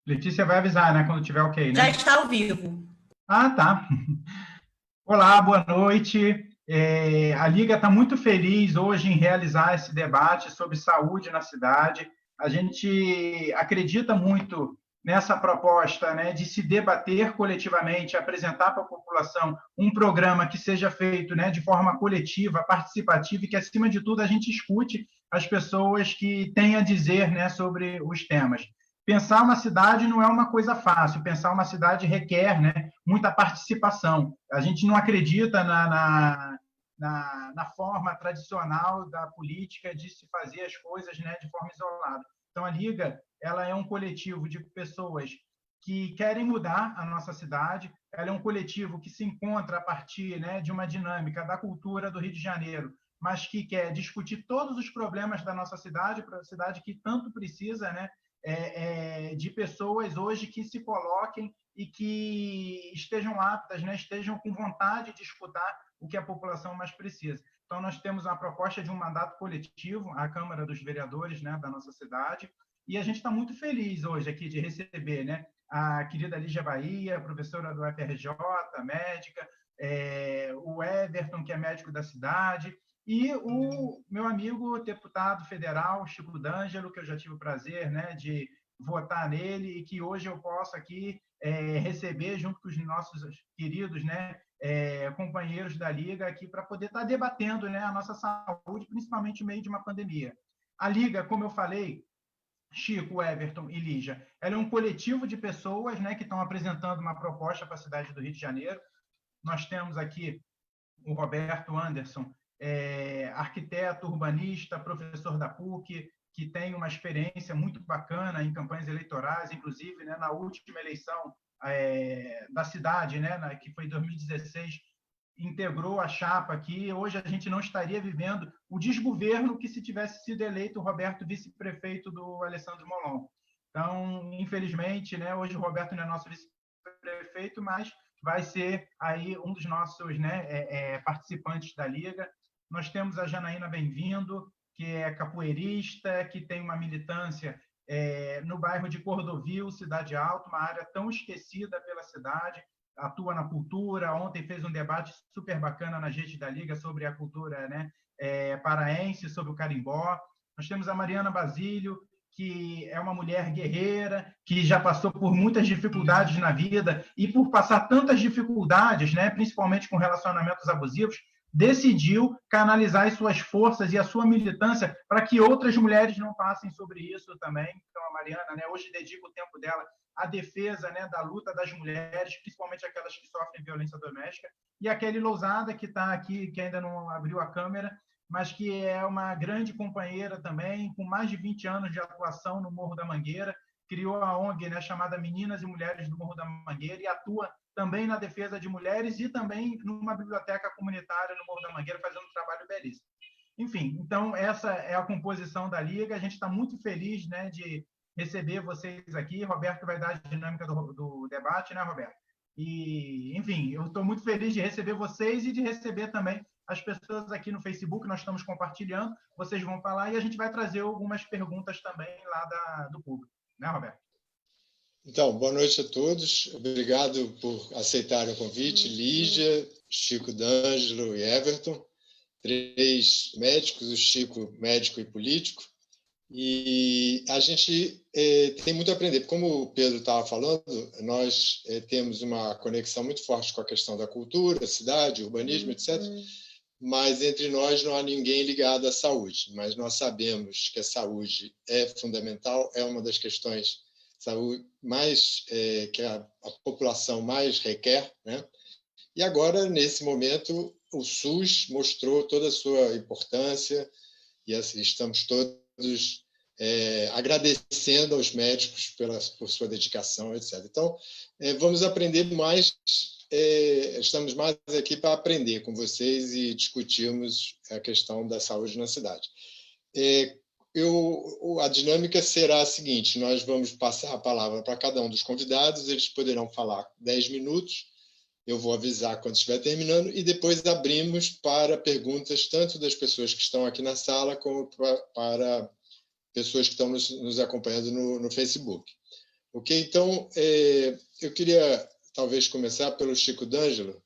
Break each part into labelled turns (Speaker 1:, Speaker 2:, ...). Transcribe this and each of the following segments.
Speaker 1: Letícia vai avisar, né, quando tiver ok,
Speaker 2: Já
Speaker 1: né?
Speaker 2: está ao vivo.
Speaker 1: Ah, tá. Olá, boa noite. A Liga está muito feliz hoje em realizar esse debate sobre saúde na cidade. A gente acredita muito nessa proposta, né, de se debater coletivamente, apresentar para a população um programa que seja feito, né, de forma coletiva, participativa e que, acima de tudo, a gente escute as pessoas que têm a dizer, né, sobre os temas. Pensar uma cidade não é uma coisa fácil, pensar uma cidade requer, né, muita participação. A gente não acredita na forma tradicional da política de se fazer as coisas, né, de forma isolada. Então, a Liga ela é um coletivo de pessoas que querem mudar a nossa cidade, ela é um coletivo que se encontra a partir, né, de uma dinâmica da cultura do Rio de Janeiro, mas que quer discutir todos os problemas da nossa cidade, para a cidade que tanto precisa, né, de pessoas hoje que se coloquem e que estejam aptas, né, estejam com vontade de escutar o que a população mais precisa. Então, nós temos a proposta de um mandato coletivo, a Câmara dos Vereadores, né, da nossa cidade, e a gente está muito feliz hoje aqui de receber, né, a querida Lígia Bahia, professora do FRJ, médica, o Everton, que é médico da cidade, e o meu amigo deputado federal, Chico D'Angelo, que eu já tive o prazer, né, de votar nele e que hoje eu posso aqui receber junto com os nossos queridos, né, companheiros da Liga aqui para poder estar debatendo, né, a nossa saúde, principalmente no meio de uma pandemia. A Liga, como eu falei, Chico, Everton e Lígia, ela é um coletivo de pessoas, né, que estão apresentando uma proposta para a cidade do Rio de Janeiro. Nós temos aqui o Roberto Anderson, arquiteto, urbanista, professor da PUC, que tem uma experiência muito bacana em campanhas eleitorais, inclusive, né, na última eleição da cidade, né, que foi em 2016, integrou a chapa aqui. Hoje a gente não estaria vivendo o desgoverno que se tivesse sido eleito o Roberto vice-prefeito do Alessandro Molon. Então, infelizmente, né, hoje o Roberto não é nosso vice-prefeito, mas vai ser aí um dos nossos, né, participantes da Liga. Nós temos a Janaína Bem-vindo, que é capoeirista, que tem uma militância no bairro de Cordovil, Cidade Alta, uma área tão esquecida pela cidade, atua na cultura. Ontem fez um debate super bacana na rede da Liga sobre a cultura, né, paraense, sobre o carimbó. Nós temos a Mariana Basílio, que é uma mulher guerreira, que já passou por muitas dificuldades na vida e por passar tantas dificuldades, né, principalmente com relacionamentos abusivos, decidiu canalizar as suas forças e a sua militância para que outras mulheres não passem sobre isso também. Então, a Mariana, né, hoje dedica o tempo dela à defesa, né, da luta das mulheres, principalmente aquelas que sofrem violência doméstica. E a Kelly Lousada, que está aqui, que ainda não abriu a câmera, mas que é uma grande companheira também, com mais de 20 anos de atuação no Morro da Mangueira, criou a ONG, né, chamada Meninas e Mulheres do Morro da Mangueira, e atua também na defesa de mulheres e também numa biblioteca comunitária no Morro da Mangueira, fazendo um trabalho belíssimo. Enfim, então essa é a composição da Liga. A gente está muito feliz, né, de receber vocês aqui. Roberto vai dar a dinâmica do debate, né, Roberto? E, enfim, eu estou muito feliz de receber vocês e de receber também as pessoas aqui no Facebook. Nós estamos compartilhando, vocês vão falar e a gente vai trazer algumas perguntas também lá do público, né, Roberto?
Speaker 3: Então, boa noite a todos. Obrigado por aceitarem o convite. Lígia, Chico D'Angelo e Everton, 3 médicos, o Chico médico e político. E a gente tem muito a aprender. Como o Pedro estava falando, nós temos uma conexão muito forte com a questão da cultura, cidade, urbanismo, etc. Mas entre nós não há ninguém ligado à saúde. Mas nós sabemos que a saúde é fundamental, é uma das questões saúde mais que a população mais requer, né? E agora, nesse momento, o SUS mostrou toda a sua importância e assim, estamos todos agradecendo aos médicos por sua dedicação, etc. Então, vamos aprender mais, estamos mais aqui para aprender com vocês e discutirmos a questão da saúde na cidade. A dinâmica será a seguinte: nós vamos passar a palavra para cada um dos convidados, eles poderão falar 10 minutos, eu vou avisar quando estiver terminando, e depois abrimos para perguntas tanto das pessoas que estão aqui na sala como para pessoas que estão nos acompanhando no Facebook. Ok, então, eu queria talvez começar pelo Chico D'Angelo,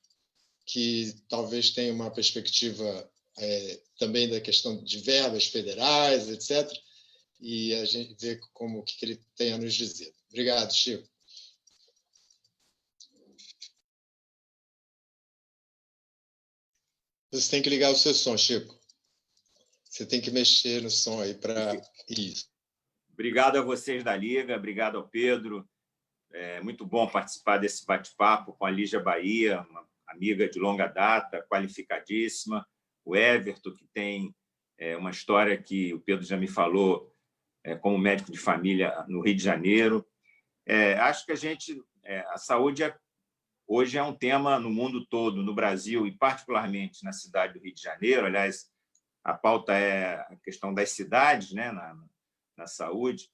Speaker 3: que talvez tenha uma perspectiva também da questão de verbas federais, etc., e a gente vê o que ele tem a nos dizer. Obrigado, Chico. Você tem que ligar o seu som, Chico. Você tem que mexer no som aí para isso.
Speaker 2: Obrigado a vocês da Liga, obrigado ao Pedro. É muito bom participar desse bate-papo com a Lígia Bahia, uma amiga de longa data, qualificadíssima. O Everton, que tem uma história que o Pedro já me falou, como médico de família no Rio de Janeiro. Acho que a saúde hoje é um tema no mundo todo, no Brasil e particularmente na cidade do Rio de Janeiro. Aliás, a pauta é a questão das cidades, né, na saúde.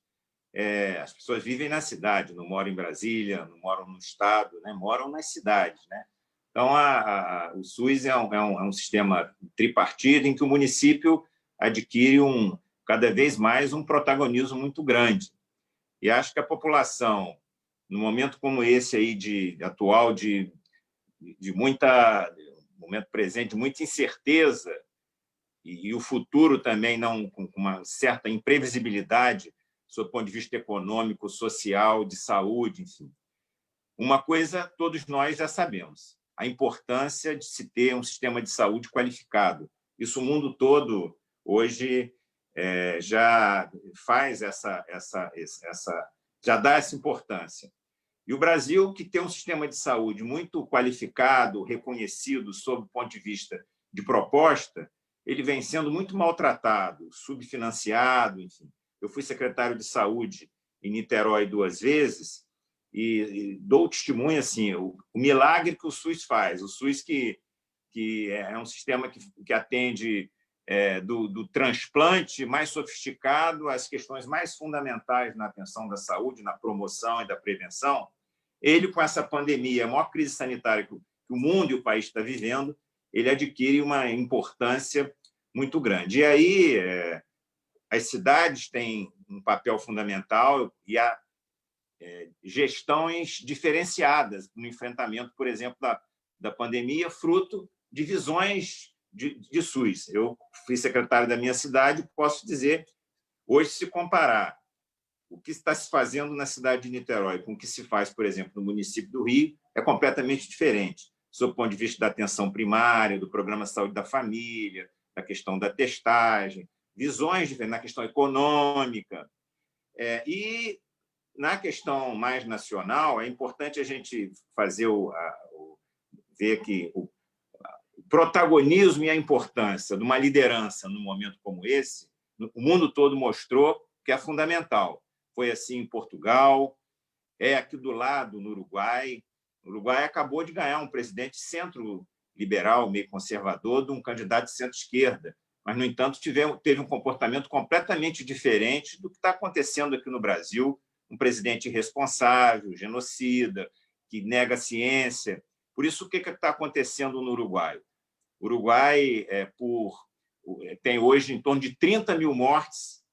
Speaker 2: As pessoas vivem na cidade, não moram em Brasília, não moram no estado, né, moram nas cidades, né? Então, o SUS é um sistema tripartido em que o município adquire cada vez mais um protagonismo muito grande. E acho que a população, no momento como esse aí atual de momento presente, de muita incerteza, e o futuro também não com uma certa imprevisibilidade, sob o ponto de vista econômico, social, de saúde, enfim. Uma coisa todos nós já sabemos: a importância de se ter um sistema de saúde qualificado. Isso o mundo todo hoje já faz já dá essa importância. E o Brasil, que tem um sistema de saúde muito qualificado, reconhecido sob o ponto de vista de proposta, ele vem sendo muito maltratado, subfinanciado, enfim. Eu fui secretário de saúde em Niterói 2 vezes e dou testemunho assim, o milagre que o SUS faz. O SUS que é um sistema que atende do transplante mais sofisticado às questões mais fundamentais na atenção da saúde, na promoção e da prevenção. Ele, com essa pandemia, a maior crise sanitária que o mundo e o país está vivendo, ele adquire uma importância muito grande. E aí as cidades têm um papel fundamental e há gestões diferenciadas no enfrentamento, por exemplo, da pandemia, fruto de visões de SUS. Eu fui secretário da minha cidade, posso dizer, hoje, se comparar o que está se fazendo na cidade de Niterói com o que se faz, por exemplo, no município do Rio, é completamente diferente, sob o ponto de vista da atenção primária, do programa Saúde da Família, da questão da testagem, visões diferentes na questão econômica. E, na questão mais nacional, é importante a gente ver que o protagonismo e a importância de uma liderança num momento como esse, o mundo todo mostrou que é fundamental. Foi assim em Portugal, aqui do lado, no Uruguai. O Uruguai acabou de ganhar um presidente centro-liberal, meio conservador, de um candidato de centro-esquerda, mas, no entanto, teve um comportamento completamente diferente do que está acontecendo aqui no Brasil, um presidente irresponsável, genocida, que nega a ciência. Por isso, o que está acontecendo no Uruguai? O Uruguai tem hoje em torno de 30 mil mortes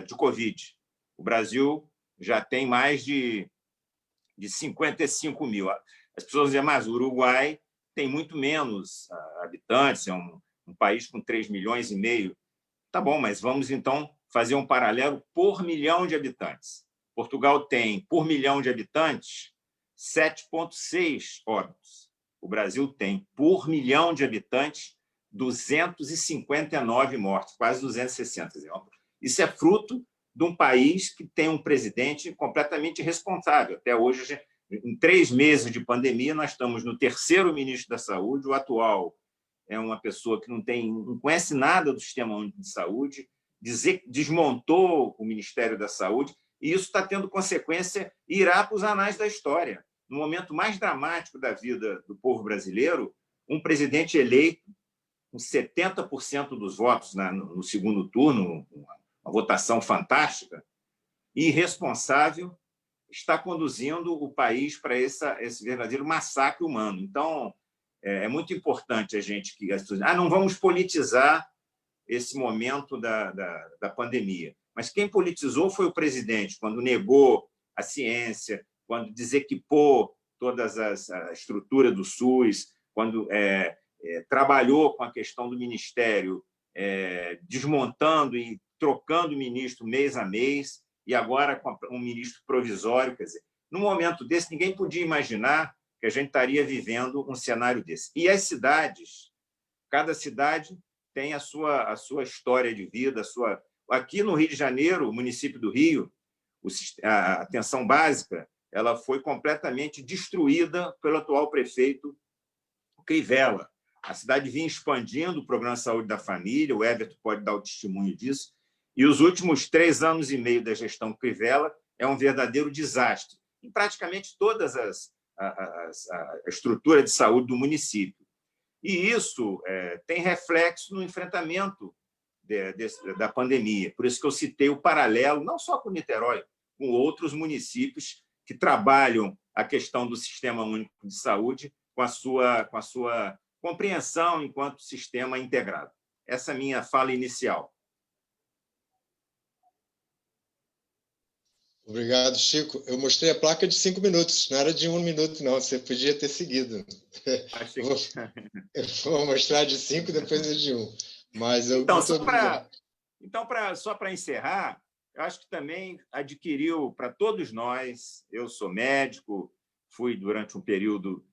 Speaker 2: de Covid. O Brasil já tem mais de 55 mil. As pessoas dizem, mas o Uruguai tem muito menos habitantes, é um país com 3,5 milhões. Tá bom, mas vamos, então, fazer um paralelo por milhão de habitantes. Portugal tem, por milhão de habitantes, 7,6 óbitos. O Brasil tem, por milhão de habitantes, 259 mortes, quase 260. Isso é fruto de um país que tem um presidente completamente irresponsável. Até hoje, em 3 meses de pandemia, nós estamos no 3º ministro da Saúde. O atual é uma pessoa que não conhece nada do Sistema Único de Saúde, desmontou o Ministério da Saúde, e isso está tendo consequência e irá para os anais da história. No momento mais dramático da vida do povo brasileiro, um presidente eleito com 70% dos votos no segundo turno, uma votação fantástica, e irresponsável, está conduzindo o país para esse verdadeiro massacre humano. Então, é muito importante as pessoas não vamos politizar esse momento da pandemia. Mas quem politizou foi o presidente, quando negou a ciência, quando desequipou toda a estrutura do SUS, quando trabalhou com a questão do ministério, desmontando e trocando o ministro mês a mês, e agora com um ministro provisório. Quer dizer, num momento desse, ninguém podia imaginar que a gente estaria vivendo um cenário desse. E as cidades, cada cidade tem a sua história de vida. Aqui no Rio de Janeiro, o município do Rio, a atenção básica, ela foi completamente destruída pelo atual prefeito Crivella. A cidade vinha expandindo o programa de saúde da família, o Everton pode dar o testemunho disso, e os últimos 3 anos e meio da gestão Crivella é um verdadeiro desastre em praticamente todas a estrutura de saúde do município. E isso tem reflexo no enfrentamento da pandemia. Por isso que eu citei o paralelo, não só com Niterói, com outros municípios que trabalham a questão do Sistema Único de Saúde com a sua compreensão enquanto sistema integrado. Essa é a minha fala inicial.
Speaker 3: Obrigado, Chico. Eu mostrei a placa de 5 minutos, não era de 1 minuto, não. Você podia ter seguido. Eu vou mostrar de 5, depois é de 1. Mas
Speaker 2: então, só para encerrar, eu acho que também adquiriu para todos nós, eu sou médico, fui durante um período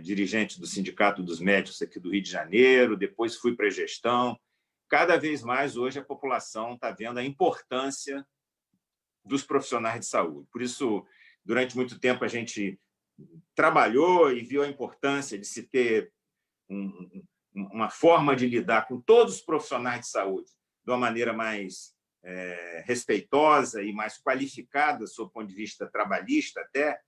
Speaker 2: dirigente do Sindicato dos Médicos aqui do Rio de Janeiro, depois fui para a gestão. Cada vez mais, hoje, a população está vendo a importância dos profissionais de saúde. Por isso, durante muito tempo, a gente trabalhou e viu a importância de se ter uma forma de lidar com todos os profissionais de saúde de uma maneira mais respeitosa e mais qualificada, do ponto de vista trabalhista até.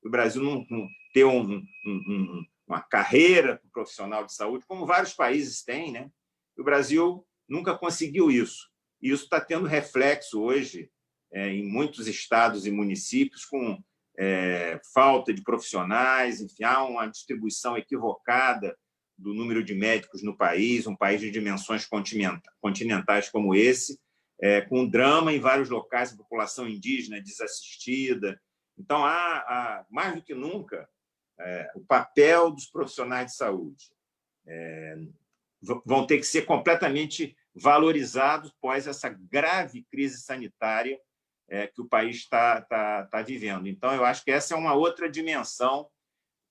Speaker 2: O Brasil não ter uma carreira profissional de saúde, como vários países têm, né? O Brasil nunca conseguiu isso. E isso está tendo reflexo hoje em muitos estados e municípios, com falta de profissionais, enfim, há uma distribuição equivocada do número de médicos no país, um país de dimensões continentais como esse, com drama em vários locais, a população indígena desassistida. Então, há mais do que nunca, o papel dos profissionais de saúde vão ter que ser completamente valorizados após essa grave crise sanitária que o país está vivendo. Então, eu acho que essa é uma outra dimensão,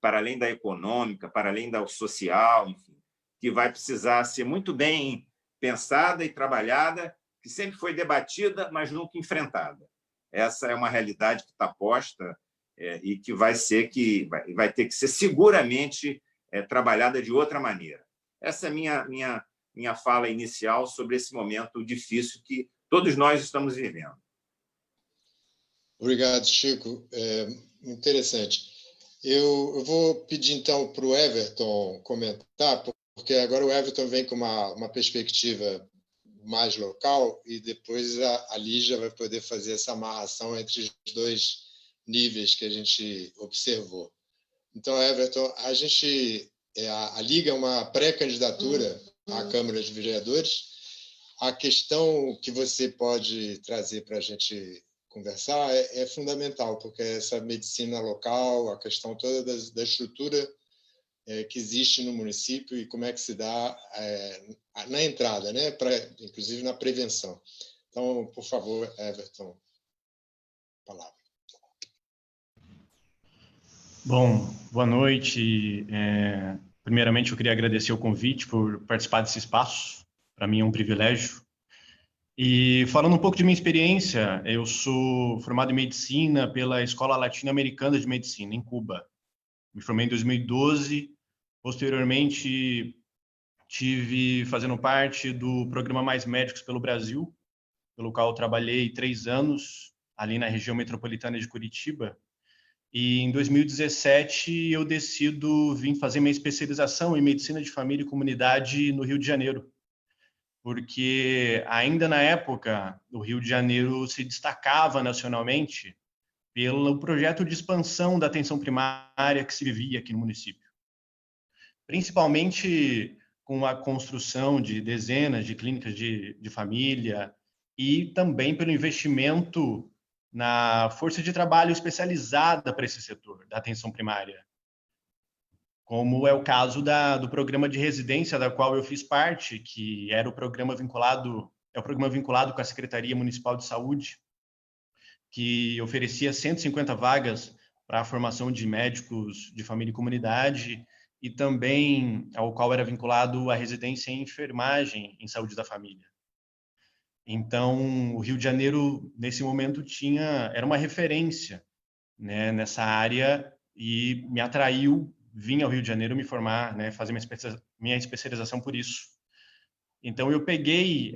Speaker 2: para além da econômica, para além da social, enfim, que vai precisar ser muito bem pensada e trabalhada, que sempre foi debatida, mas nunca enfrentada. Essa é uma realidade que está posta e que vai ter que ser seguramente trabalhada de outra maneira. Essa é a minha fala inicial sobre esse momento difícil que todos nós estamos vivendo.
Speaker 3: Obrigado, Chico. Interessante. Eu vou pedir, então, para o Everton comentar, porque agora o Everton vem com uma perspectiva mais local e depois a Lígia vai poder fazer essa amarração entre os 2 níveis que a gente observou. Então, Everton, a Liga é uma pré-candidatura à Câmara de Vereadores. A questão que você pode trazer para a gente conversar é fundamental, porque essa medicina local, a questão toda da estrutura que existe no município e como é que se dá na entrada, né? Inclusive na prevenção. Então, por favor, Everton, palavra.
Speaker 4: Bom, boa noite. Primeiramente, eu queria agradecer o convite por participar desse espaço. Para mim é um privilégio. E falando um pouco de minha experiência, eu sou formado em medicina pela Escola Latino-Americana de Medicina, em Cuba. Me formei em 2012. Posteriormente, tive fazendo parte do programa Mais Médicos pelo Brasil, pelo qual eu trabalhei 3 anos, ali na região metropolitana de Curitiba. E em 2017, eu decido vir fazer minha especialização em Medicina de Família e Comunidade no Rio de Janeiro, porque ainda na época o Rio de Janeiro se destacava nacionalmente pelo projeto de expansão da atenção primária que se vivia aqui no município. Principalmente com a construção de dezenas de clínicas de família e também pelo investimento na força de trabalho especializada para esse setor da atenção primária, como é o caso do programa de residência da qual eu fiz parte, que era o programa vinculado com a Secretaria Municipal de Saúde, que oferecia 150 vagas para a formação de médicos de família e comunidade, e também ao qual era vinculado a residência em enfermagem em saúde da família. Então, o Rio de Janeiro, nesse momento, era uma referência, né, nessa área, e me atraiu vir ao Rio de Janeiro me formar, né, fazer minha especialização por isso. Então, eu peguei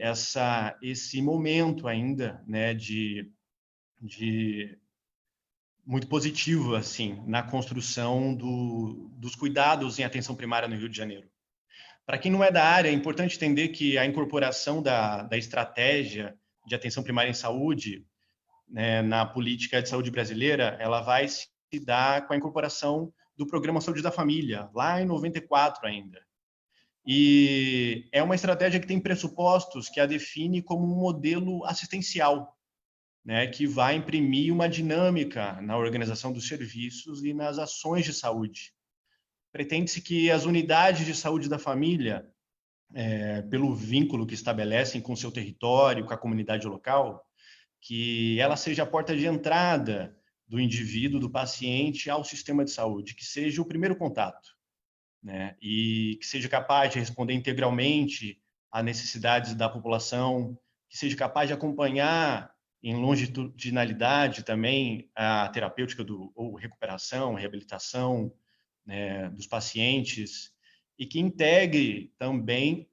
Speaker 4: esse momento ainda, né, de muito positivo, assim, na construção dos cuidados em atenção primária no Rio de Janeiro. Para quem não é da área, é importante entender que a incorporação da estratégia de atenção primária em saúde, né, na política de saúde brasileira, ela vai se dar com a incorporação do Programa Saúde da Família, lá em 94 ainda. E é uma estratégia que tem pressupostos que a define como um modelo assistencial, né, que vai imprimir uma dinâmica na organização dos serviços e nas ações de saúde. Pretende-se que as unidades de saúde da família, pelo vínculo que estabelecem com o seu território, com a comunidade local, que ela seja a porta de entrada do indivíduo, do paciente, ao sistema de saúde, que seja o primeiro contato, né, e que seja capaz de responder integralmente às necessidades da população, que seja capaz de acompanhar em longitudinalidade também a terapêutica ou recuperação, reabilitação, né, dos pacientes, e que integre também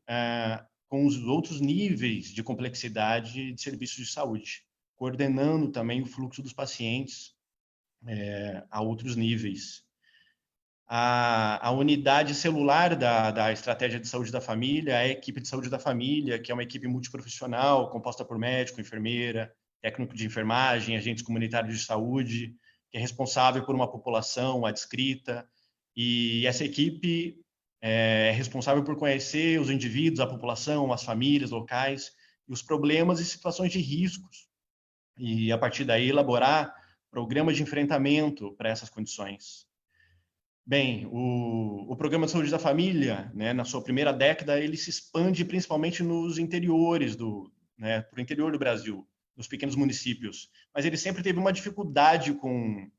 Speaker 4: com os outros níveis de complexidade de serviços de saúde, coordenando também o fluxo dos pacientes a outros níveis. A unidade celular da estratégia de saúde da família é a equipe de saúde da família, que é uma equipe multiprofissional, composta por médico, enfermeira, técnico de enfermagem, agentes comunitários de saúde, que é responsável por uma população adscrita, e essa equipe é responsável por conhecer os indivíduos, a população, as famílias locais, e os problemas e situações de riscos, e a partir daí elaborar programas de enfrentamento para essas condições. Bem, o Programa de Saúde da Família, né, na sua primeira década, ele se expande principalmente nos interiores pro interior do Brasil, nos pequenos municípios, mas ele sempre teve uma dificuldade com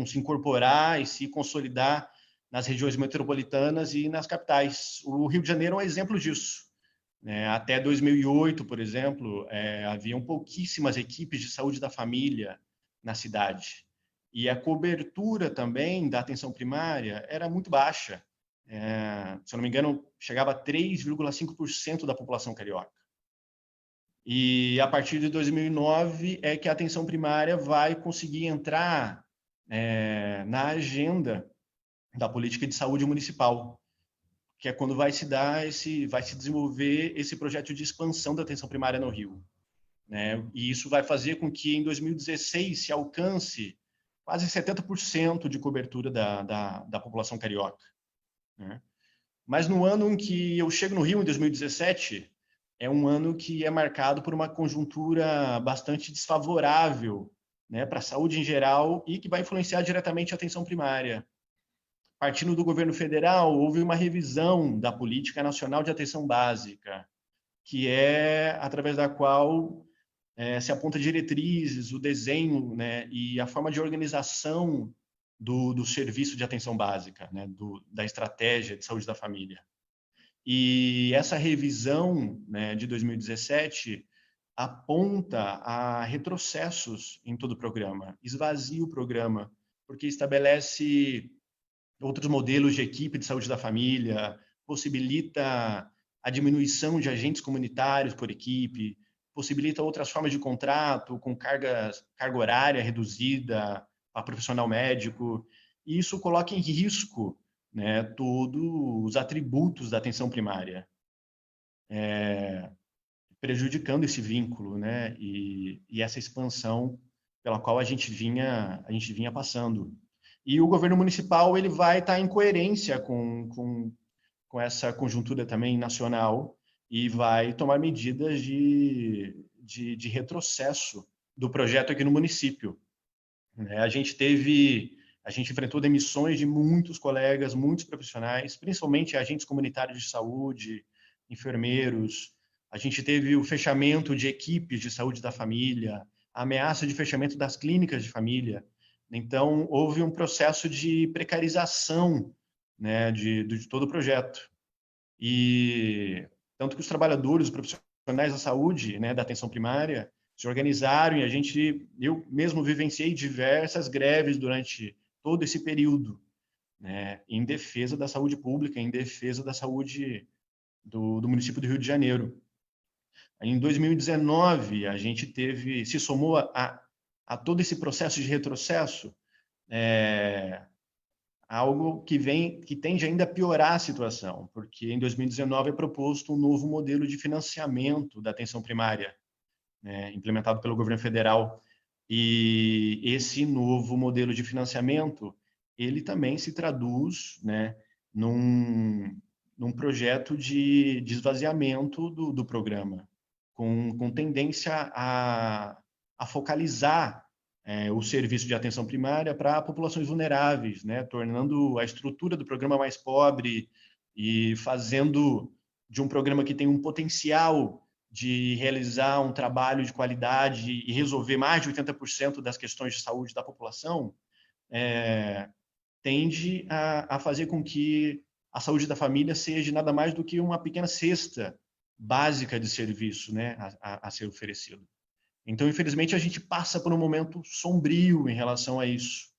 Speaker 4: se incorporar e se consolidar nas regiões metropolitanas e nas capitais. O Rio de Janeiro é um exemplo disso, né? Até 2008, por exemplo, haviam pouquíssimas equipes de saúde da família na cidade. E a cobertura também da atenção primária era muito baixa. Se eu não me engano, chegava a 3,5% da população carioca. E a partir de 2009 é que a atenção primária vai conseguir entrar na agenda da política de saúde municipal, que é quando vai se desenvolver esse projeto de expansão da atenção primária no Rio, né? E isso vai fazer com que em 2016 se alcance quase 70% de cobertura da população carioca, né? Mas no ano em que eu chego no Rio, em 2017, é um ano que é marcado por uma conjuntura bastante desfavorável, né, para a saúde em geral e que vai influenciar diretamente a atenção primária. Partindo do governo federal, houve uma revisão da Política Nacional de Atenção Básica, que é através da qual se aponta diretrizes, o desenho, né, e a forma de organização do serviço de atenção básica, né, da estratégia de saúde da família. E essa revisão, né, de 2017 aponta a retrocessos em todo o programa, esvazia o programa, porque estabelece outros modelos de equipe de saúde da família, possibilita a diminuição de agentes comunitários por equipe, possibilita outras formas de contrato com carga horária reduzida a profissional médico, e isso coloca em risco, né, todos os atributos da atenção primária, prejudicando esse vínculo, né, e essa expansão pela qual a gente vinha passando. E o governo municipal ele vai estar em coerência com essa conjuntura também nacional e vai tomar medidas de retrocesso do projeto aqui no município. A gente enfrentou demissões de muitos colegas, muitos profissionais, principalmente agentes comunitários de saúde, enfermeiros. A gente teve o fechamento de equipes de saúde da família, a ameaça de fechamento das clínicas de família. Então, houve um processo de precarização, né, de todo o projeto. E tanto que os trabalhadores, os profissionais da saúde, né, da atenção primária, se organizaram e eu mesmo vivenciei diversas greves durante todo esse período, né, em defesa da saúde pública, em defesa da saúde do município do Rio de Janeiro. Em 2019, a gente se somou a todo esse processo de retrocesso, algo que tende ainda a piorar a situação, porque em 2019 é proposto um novo modelo de financiamento da atenção primária, né, implementado pelo governo federal. E esse novo modelo de financiamento, ele também se traduz, né, num projeto de esvaziamento do programa, com tendência a focalizar o serviço de atenção primária para populações vulneráveis, né, tornando a estrutura do programa mais pobre e fazendo de um programa que tem um potencial de realizar um trabalho de qualidade e resolver mais de 80% das questões de saúde da população, tende a fazer com que a saúde da família seja nada mais do que uma pequena cesta básica de serviço, né, a ser oferecido. Então, infelizmente, a gente passa por um momento sombrio em relação a isso,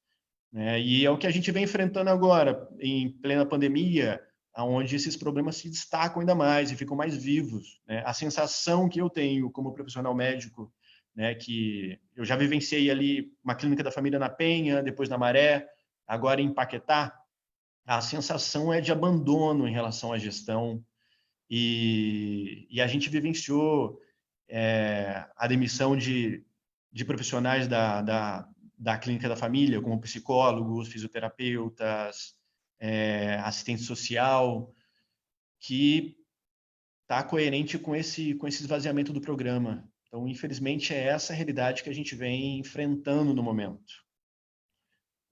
Speaker 4: né? E é o que a gente vem enfrentando agora, em plena pandemia, onde esses problemas se destacam ainda mais e ficam mais vivos, né? A sensação que eu tenho como profissional médico, né, que eu já vivenciei ali uma clínica da família na Penha, depois na Maré, agora em Paquetá, a sensação é de abandono em relação à gestão, e a gente vivenciou a demissão de profissionais da clínica da família, como psicólogos, fisioterapeutas, assistente social, que está coerente com esse esvaziamento do programa. Então, infelizmente, é essa a realidade que a gente vem enfrentando no momento.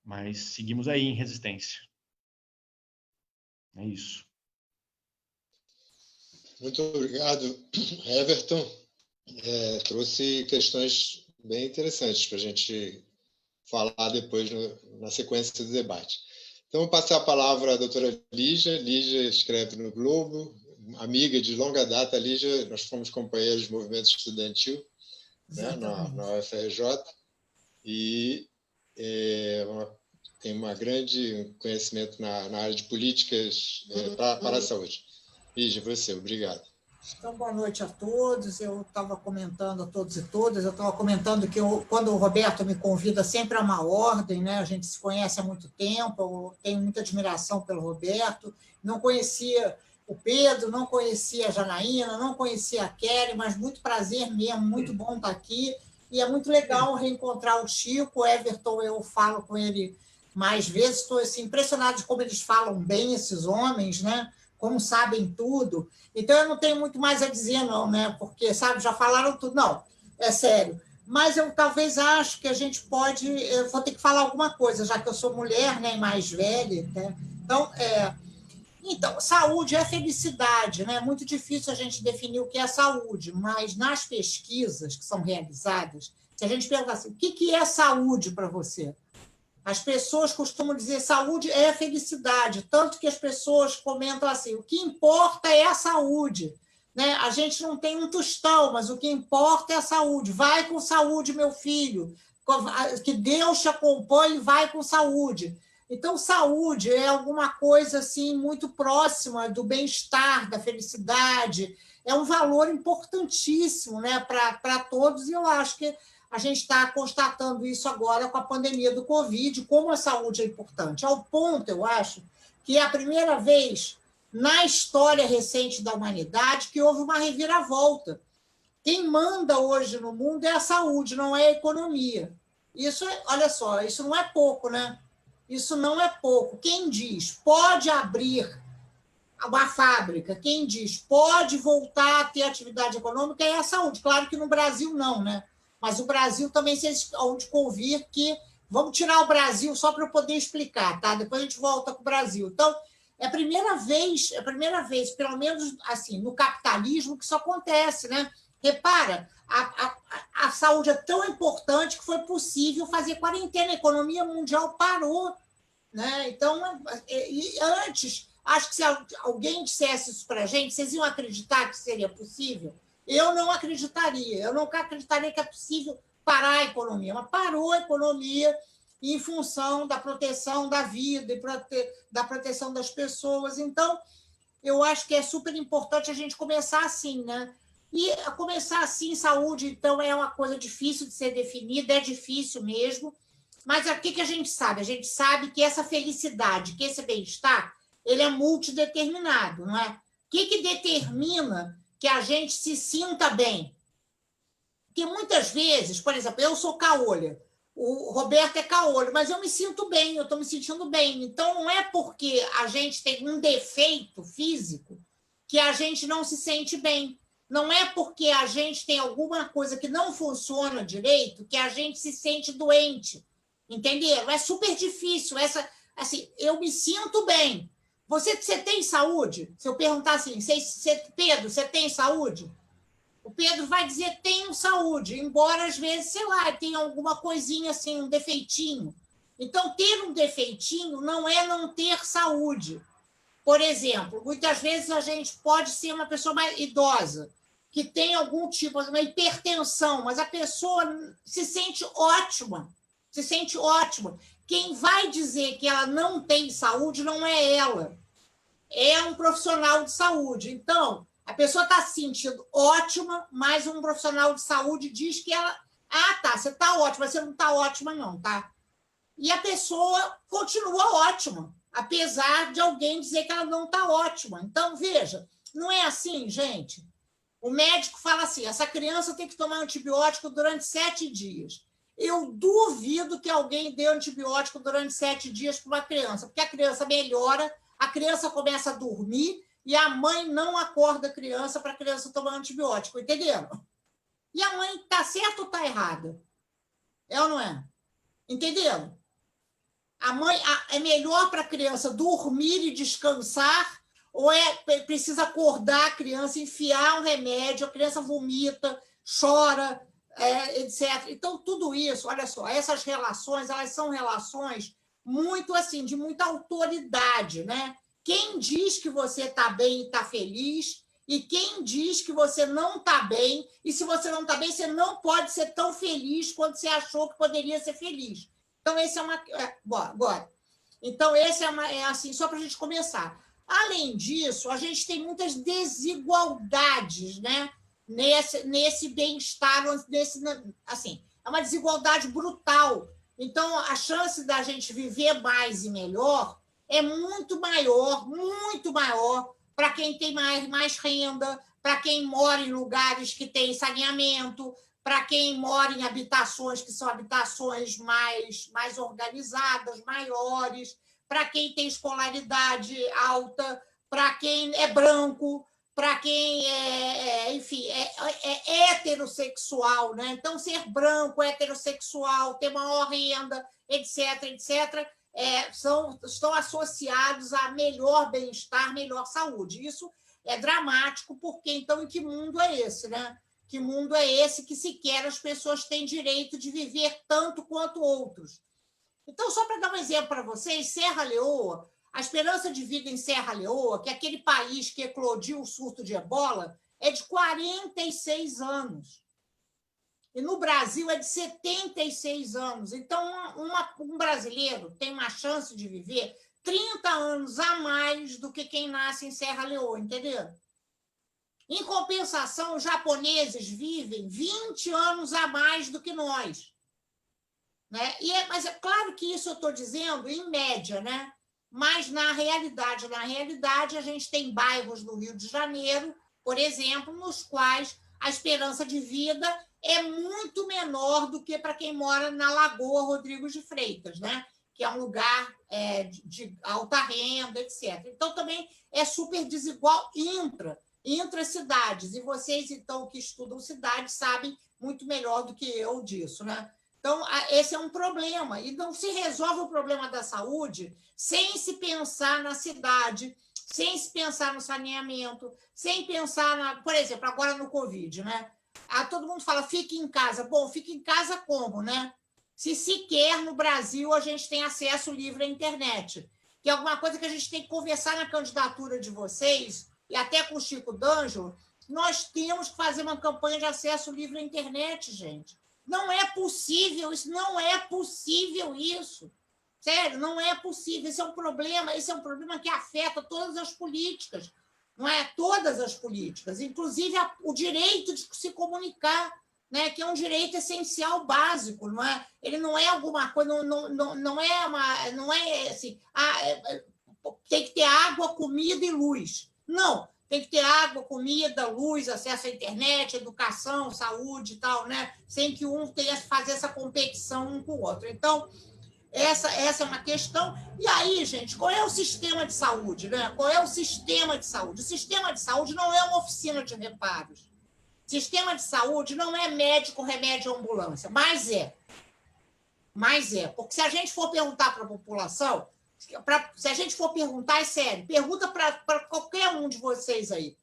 Speaker 4: Mas seguimos aí em resistência. É isso.
Speaker 3: Muito obrigado, Everton. Trouxe questões bem interessantes para a gente falar depois na sequência do debate. Então, vou passar a palavra à doutora Lígia. Lígia escreve no Globo, amiga de longa data. Lígia, nós fomos companheiros de movimento estudantil, né, na UFRJ, e tem um grande conhecimento na área de políticas para a saúde. Lígia, você, obrigado.
Speaker 5: Então, boa noite a todos. Eu estava comentando a todos e todas, eu estava comentando que quando o Roberto me convida, sempre é uma ordem, né? A gente se conhece há muito tempo, eu tenho muita admiração pelo Roberto, não conhecia o Pedro, não conhecia a Janaína, não conhecia a Kelly, mas muito prazer mesmo, muito bom estar aqui, e é muito legal reencontrar o Chico. O Everton, eu falo com ele mais vezes, estou assim, impressionado de como eles falam bem, esses homens, né? Como sabem tudo. Então, eu não tenho muito mais a dizer, não, né? Porque, sabe, já falaram tudo. Não, é sério. Mas eu talvez acho que a gente pode... Eu vou ter que falar alguma coisa, já que eu sou mulher, né, e mais velha, né? Então, saúde é felicidade, né? É muito difícil a gente definir o que é saúde, mas nas pesquisas que são realizadas, se a gente perguntar assim, o que é saúde para você? As pessoas costumam dizer saúde é felicidade, tanto que as pessoas comentam assim, o que importa é a saúde, né? A gente não tem um tostão, mas o que importa é a saúde. Vai com saúde, meu filho, que Deus te acompanhe, vai com saúde. Então, saúde é alguma coisa assim, muito próxima do bem-estar, da felicidade, é um valor importantíssimo, né, para todos, e eu acho que a gente está constatando isso agora com a pandemia do Covid, como a saúde é importante. Ao ponto, eu acho, que é a primeira vez na história recente da humanidade que houve uma reviravolta. Quem manda hoje no mundo é a saúde, não é a economia. Isso, olha só, isso não é pouco, né? Isso não é pouco. Quem diz pode abrir uma fábrica, quem diz pode voltar a ter atividade econômica é a saúde. Claro que no Brasil não, né? Mas o Brasil também, vocês hão de convir que... Vamos tirar o Brasil só para eu poder explicar, tá? Depois a gente volta com o Brasil. Então, é a primeira vez, pelo menos assim, no capitalismo, que isso acontece, né? Repara, a saúde é tão importante que foi possível fazer quarentena, a economia mundial parou, né? Então, e antes, acho que se alguém dissesse isso para a gente, vocês iam acreditar que seria possível? Eu não acreditaria, eu nunca acreditaria que é possível parar a economia, mas parou a economia em função da proteção da vida e da proteção das pessoas. Então, eu acho que é super importante a gente começar assim, né? E começar assim, saúde, então, é uma coisa difícil de ser definida, é difícil mesmo, mas o que a gente sabe? A gente sabe que essa felicidade, que esse bem-estar, ele é multideterminado, não é? O que determina que a gente se sinta bem? Porque muitas vezes, por exemplo, eu sou caolha, o Roberto é caolho, mas eu me sinto bem, eu estou me sentindo bem. Então, não é porque a gente tem um defeito físico que a gente não se sente bem. Não é porque a gente tem alguma coisa que não funciona direito que a gente se sente doente. Entenderam? É super difícil. Assim, eu me sinto bem. Você tem saúde? Se eu perguntar assim, Pedro, você tem saúde? O Pedro vai dizer tenho saúde, embora às vezes, sei lá, tenha alguma coisinha assim, um defeitinho. Então, ter um defeitinho não é não ter saúde. Por exemplo, muitas vezes a gente pode ser uma pessoa mais idosa, que tem algum tipo de uma hipertensão, mas a pessoa se sente ótima, se sente ótima. Quem vai dizer que ela não tem saúde não é ela, é um profissional de saúde. Então, a pessoa está se sentindo ótima, mas um profissional de saúde diz que ela... Ah, tá, você está ótima, você não está ótima não, tá? E a pessoa continua ótima, apesar de alguém dizer que ela não está ótima. Então, veja, não é assim, gente. O médico fala assim, essa criança tem que tomar antibiótico durante 7 dias. Eu duvido que alguém dê antibiótico durante 7 dias para uma criança, porque a criança melhora, a criança começa a dormir, e a mãe não acorda a criança para a criança tomar antibiótico, entenderam? E a mãe está certa ou está errada? É ou não é? Entenderam? A mãe é melhor para a criança dormir e descansar, ou precisa acordar a criança, enfiar um remédio, a criança vomita, chora, etc. Então, tudo isso, olha só, essas relações, elas são relações muito assim, de muita autoridade, né? Quem diz que você está bem e está feliz, e quem diz que você não está bem, e se você não está bem, você não pode ser tão feliz quanto você achou que poderia ser feliz. Então, esse é uma... Agora. Então, esse é assim, só para a gente começar. Além disso, a gente tem muitas desigualdades, né? Nesse bem-estar, assim, é uma desigualdade brutal. Então, a chance da gente viver mais e melhor é muito maior para quem tem mais renda, para quem mora em lugares que tem saneamento, para quem mora em habitações que são habitações mais organizadas, maiores, para quem tem escolaridade alta, para quem é branco, para quem enfim, é heterossexual, né? Então, ser branco, heterossexual, ter maior renda, etc., estão associados a melhor bem-estar, melhor saúde. Isso é dramático, porque, então, em que mundo é esse, né? Que mundo é esse que sequer as pessoas têm direito de viver tanto quanto outros? Então, só para dar um exemplo para vocês, Serra Leoa, a esperança de vida em Serra Leoa, que é aquele país que eclodiu o surto de ebola, é de 46 anos. E no Brasil é de 76 anos. Então, um brasileiro tem uma chance de viver 30 anos a mais do que quem nasce em Serra Leoa, entendeu? Em compensação, os japoneses vivem 20 anos a mais do que nós. Né? Mas é claro que isso eu estou dizendo em média, né? Mas na realidade, a gente tem bairros no Rio de Janeiro, por exemplo, nos quais a esperança de vida é muito menor do que para quem mora na Lagoa Rodrigues de Freitas, né? Que é um lugar de alta renda, etc. Então, também é super desigual intracidades. E vocês, então, que estudam cidades, sabem muito melhor do que eu disso, né? Então, esse é um problema. E não se resolve o problema da saúde sem se pensar na cidade, sem se pensar no saneamento, sem pensar, por exemplo, agora no Covid, né? Todo mundo fala, fique em casa. Bom, fique em casa como, né? Se sequer no Brasil a gente tem acesso livre à internet, que é alguma coisa que a gente tem que conversar na candidatura de vocês, e até com o Chico D'Angelo, nós temos que fazer uma campanha de acesso livre à internet, gente. Não é possível isso, não é possível isso. Sério, não é possível. Esse é um problema que afeta todas as políticas, não é? Todas as políticas, inclusive o direito de se comunicar, né? Que é um direito essencial básico, não é? Ele não é alguma coisa, não é assim, tem que ter água, comida e luz. Não, tem que ter água, comida, luz, acesso à internet, educação, saúde e tal, né? Sem que um tenha que fazer essa competição um com o outro. Então, essa é uma questão. E aí, gente, qual é o sistema de saúde, né? Qual é o sistema de saúde? O sistema de saúde não é uma oficina de reparos. Sistema de saúde não é médico, remédio, ambulância, mas é. Porque se a gente for perguntar para a população, se a gente for perguntar, é sério, pergunta para qualquer um de vocês aí.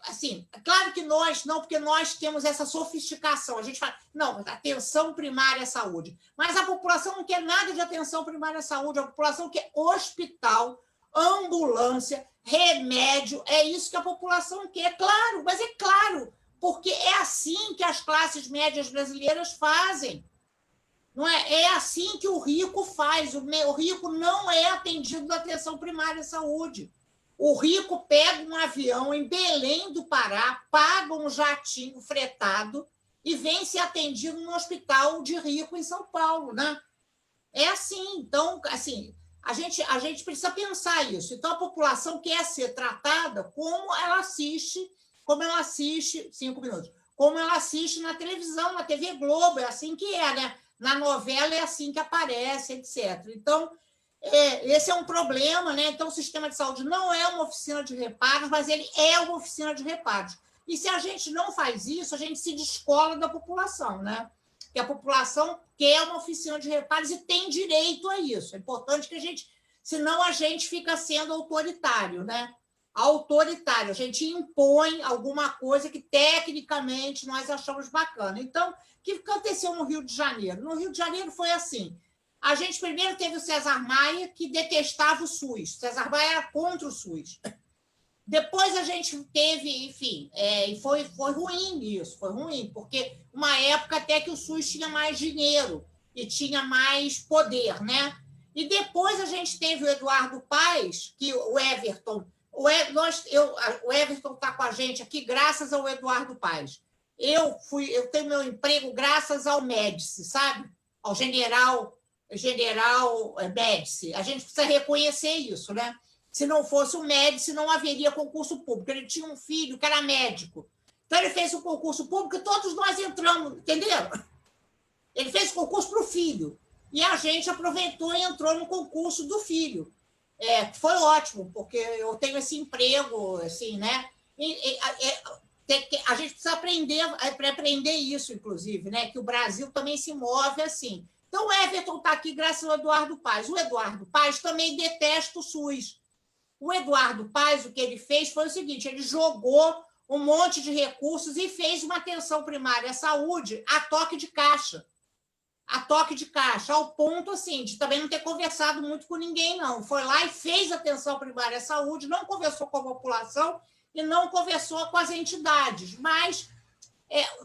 Speaker 5: Assim, claro que nós não, porque nós temos essa sofisticação. A gente fala, não, atenção primária à saúde. Mas a população não quer nada de atenção primária à saúde, a população quer hospital, ambulância, remédio, é isso que a população quer, claro, mas é claro, porque é assim que as classes médias brasileiras fazem. Não é? É assim que o rico faz. O rico não é atendido na atenção primária à saúde. O rico pega um avião em Belém do Pará, paga um jatinho fretado e vem ser atendido no hospital de rico em São Paulo, né? É assim. Então, assim, a gente precisa pensar isso. Então, a população quer ser tratada como ela assiste, 5 minutos, como ela assiste na televisão, na TV Globo, é assim que é, né? Na novela é assim que aparece, etc. Então, esse é um problema, né? Então, o sistema de saúde não é uma oficina de reparos, mas ele é uma oficina de reparos. E se a gente não faz isso, a gente se descola da população, né? Que a população quer uma oficina de reparos e tem direito a isso. É importante que a gente, senão a gente fica sendo autoritário, né? Autoritário, a gente impõe alguma coisa que tecnicamente nós achamos bacana. Então, o que aconteceu no Rio de Janeiro? No Rio de Janeiro foi assim: a gente primeiro teve o César Maia, que detestava o SUS. César Maia era contra o SUS. Depois a gente teve, enfim, e foi ruim isso, foi ruim, porque uma época até que o SUS tinha mais dinheiro e tinha mais poder, né? E depois a gente teve o Eduardo Paes, que o Everton... O Everton está com a gente aqui graças ao Eduardo Paes. Eu tenho meu emprego graças ao Médici, sabe? Ao general Médici. A gente precisa reconhecer isso, né? Se não fosse o Médici, não haveria concurso público. Ele tinha um filho que era médico. Então, ele fez o concurso público e todos nós entramos, entenderam? Ele fez o concurso para o filho. E a gente aproveitou e entrou no concurso do filho. Foi ótimo, porque eu tenho esse emprego, assim, né? A gente precisa aprender isso, inclusive, né? Que o Brasil também se move assim. Então, o Everton está aqui graças ao Eduardo Paes. O Eduardo Paes também detesta o SUS. O Eduardo Paes, o que ele fez foi o seguinte: ele jogou um monte de recursos e fez uma atenção primária à saúde a toque de caixa. Ao ponto, assim, de também não ter conversado muito com ninguém, não. Foi lá e fez atenção primária à saúde, não conversou com a população e não conversou com as entidades. Mas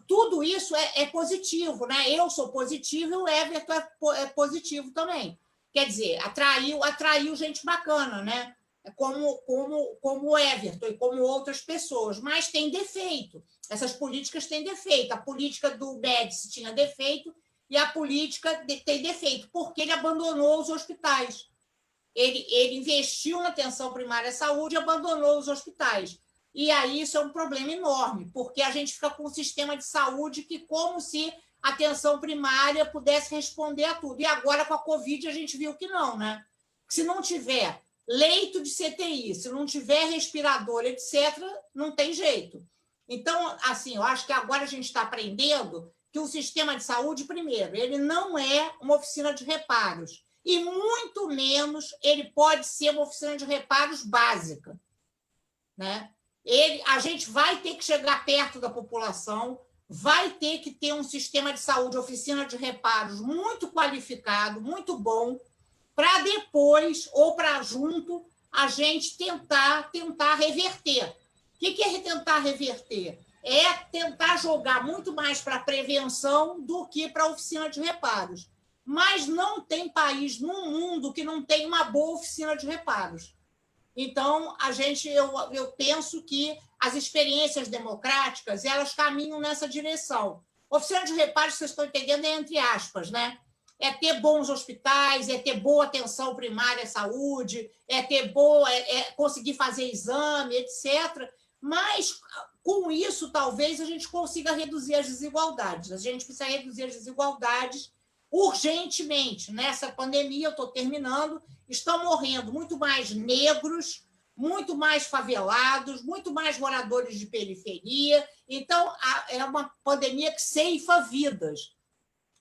Speaker 5: tudo isso é positivo, né? Eu sou positivo e o Everton é positivo também. Quer dizer, atraiu gente bacana, né? Como o Everton e como outras pessoas. Mas tem defeito. Essas políticas têm defeito. A política do Médici tinha defeito, e a política tem defeito, porque ele abandonou os hospitais. Ele investiu na atenção primária à saúde e abandonou os hospitais. E aí isso é um problema enorme, porque a gente fica com um sistema de saúde que, como se a atenção primária pudesse responder a tudo. E agora, com a Covid, a gente viu que não, né? Se não tiver leito de CTI, se não tiver respirador, etc., não tem jeito. Então, assim, eu acho que agora a gente está aprendendo que o sistema de saúde, primeiro, ele não é uma oficina de reparos, e muito menos ele pode ser uma oficina de reparos básica, né? A gente vai ter que chegar perto da população, vai ter que ter um sistema de saúde, oficina de reparos muito qualificado, muito bom, para depois, ou para junto, a gente tentar reverter. O que é tentar reverter? É tentar jogar muito mais para a prevenção do que para a oficina de reparos. Mas não tem país no mundo que não tenha uma boa oficina de reparos. Então, eu penso que as experiências democráticas, elas caminham nessa direção. Oficina de reparos, vocês estão entendendo, é entre aspas, né? É ter bons hospitais, é ter boa atenção primária à saúde, é conseguir fazer exame, etc. Mas, com isso, talvez a gente consiga reduzir as desigualdades. A gente precisa reduzir as desigualdades urgentemente. Nessa pandemia, eu estou terminando, estão morrendo muito mais negros, muito mais favelados, muito mais moradores de periferia. Então, é uma pandemia que ceifa vidas,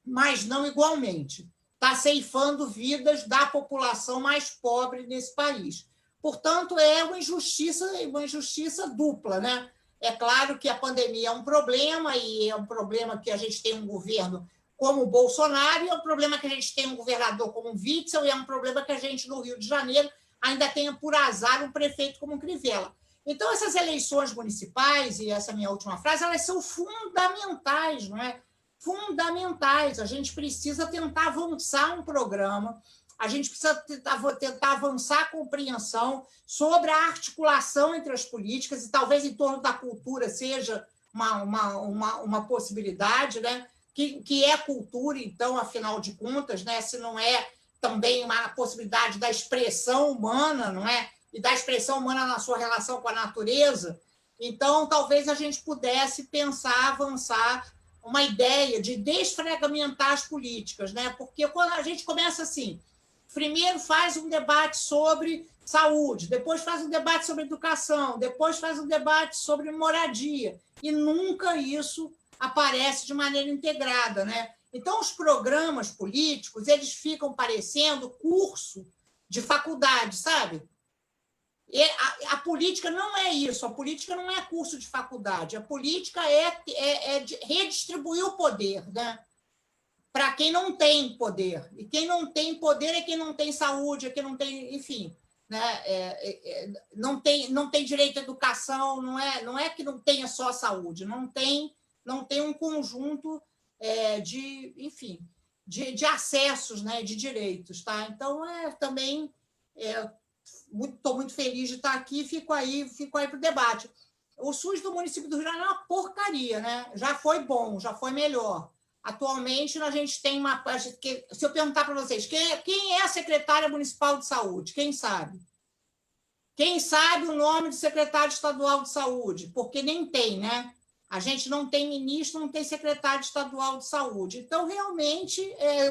Speaker 5: mas não igualmente. Está ceifando vidas da população mais pobre nesse país. Portanto, é uma injustiça dupla, né? É claro que a pandemia é um problema, e é um problema que a gente tem um governo como o Bolsonaro, e é um problema que a gente tem um governador como o Witzel, e é um problema que a gente, no Rio de Janeiro, ainda tem, por azar, um prefeito como o Crivella. Então, essas eleições municipais, e essa é a minha última frase, elas são fundamentais, não é? Fundamentais. A gente precisa tentar avançar um programa, a gente precisa tentar avançar a compreensão sobre a articulação entre as políticas, e talvez em torno da cultura seja uma possibilidade, né? Que é cultura, então, afinal de contas, né? Se não é também uma possibilidade da expressão humana, não é? E da expressão humana na sua relação com a natureza. Então, talvez a gente pudesse pensar, avançar uma ideia de desfragmentar as políticas, né? Porque quando a gente começa assim, primeiro faz um debate sobre saúde, depois faz um debate sobre educação, depois faz um debate sobre moradia, e nunca isso aparece de maneira integrada, né? Então, os programas políticos, eles ficam parecendo curso de faculdade, sabe? E a política não é isso, a política não é curso de faculdade, a política é redistribuir o poder, né? Para quem não tem poder. E quem não tem poder é quem não tem saúde, é quem não tem, enfim, né? Não tem direito à educação, não é que não tenha só a saúde, não tem um conjunto enfim, de acessos, né, de direitos. Tá? Então, também estou muito feliz de estar aqui e fico aí para o debate. O SUS do município do Rio de Janeiro é uma porcaria, né? Já foi bom, já foi melhor. Atualmente, a gente tem uma... Se eu perguntar para vocês, quem é a secretária municipal de saúde? Quem sabe? Quem sabe o nome do secretário estadual de saúde? Porque nem tem, né? A gente não tem ministro, não tem secretário estadual de saúde. Então, realmente,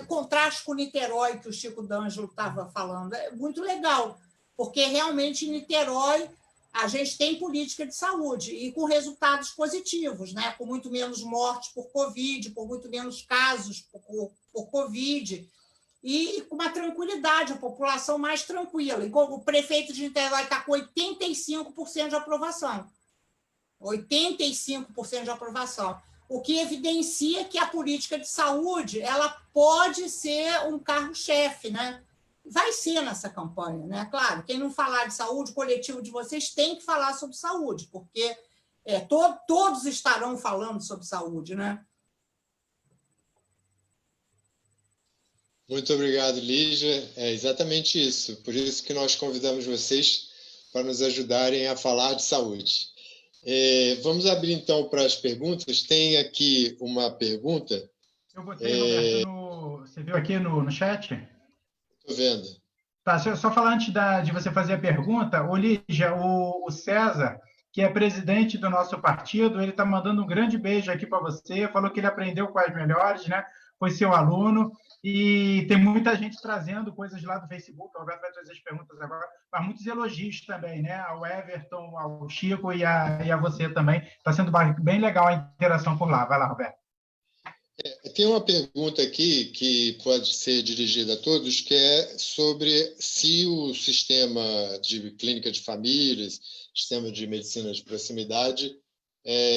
Speaker 5: o contraste com Niterói, que o Chico D'Angelo estava falando, é muito legal, porque realmente em Niterói a gente tem política de saúde e com resultados positivos, né? Com muito menos mortes por Covid, por muito menos casos por Covid, e com uma tranquilidade, a população mais tranquila. E como o prefeito de Niterói está com 85% de aprovação. 85% de aprovação, o que evidencia que a política de saúde ela pode ser um carro-chefe, né? Vai ser nessa campanha, né? Claro, quem não falar de saúde, o coletivo de vocês tem que falar sobre saúde, porque todos estarão falando sobre saúde, né?
Speaker 3: Muito obrigado, Lígia. É exatamente isso. Por isso que nós convidamos vocês para nos ajudarem a falar de saúde. Vamos abrir, então, para as perguntas. Tem aqui uma pergunta.
Speaker 1: Eu botei, Roberto, você viu aqui no chat?
Speaker 3: Estou vendo.
Speaker 1: Tá, só falar antes de você fazer a pergunta, Lígia, o César, que é presidente do nosso partido, ele está mandando um grande beijo aqui para você, falou que ele aprendeu com as melhores, né? foi seu aluno, e tem muita gente trazendo coisas lá do Facebook. O Roberto vai trazer as perguntas agora, mas muitos elogios também, né? Ao Everton, ao Chico e a você também. Está sendo bem legal a interação por lá. Vai lá, Roberto.
Speaker 3: Tem uma pergunta aqui que pode ser dirigida a todos, que é sobre se o sistema de clínica de famílias, sistema de medicina de proximidade,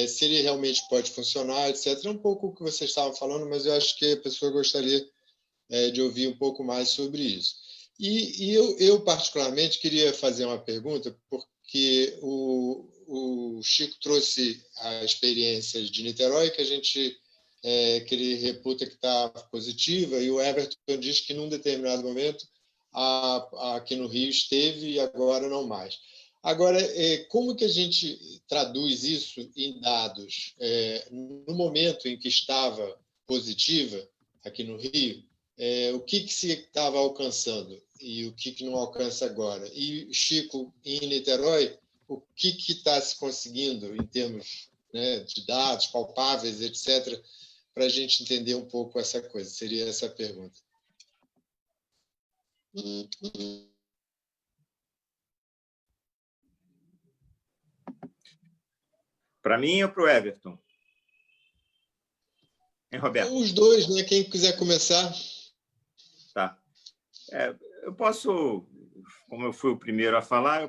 Speaker 3: se ele realmente pode funcionar, etc. É um pouco o que vocês estavam falando, mas eu acho que a pessoa gostaria de ouvir um pouco mais sobre isso. E eu particularmente, queria fazer uma pergunta, porque o Chico trouxe a experiência de Niterói, que a gente... que ele reputa que está positiva, e o Everton diz que, num determinado momento, aqui no Rio esteve e agora não mais. Agora, como que a gente traduz isso em dados? No momento em que estava positiva aqui no Rio, o que se estava alcançando e o que não alcança agora? E, Chico, em Niterói, o que está se conseguindo em termos, né, de dados palpáveis, etc., para a gente entender um pouco essa coisa? Seria essa a pergunta.
Speaker 2: Para mim ou para o Everton? Hein, Roberto?
Speaker 3: Os dois, né? Quem quiser começar.
Speaker 2: Tá. Eu posso, como eu fui o primeiro a falar,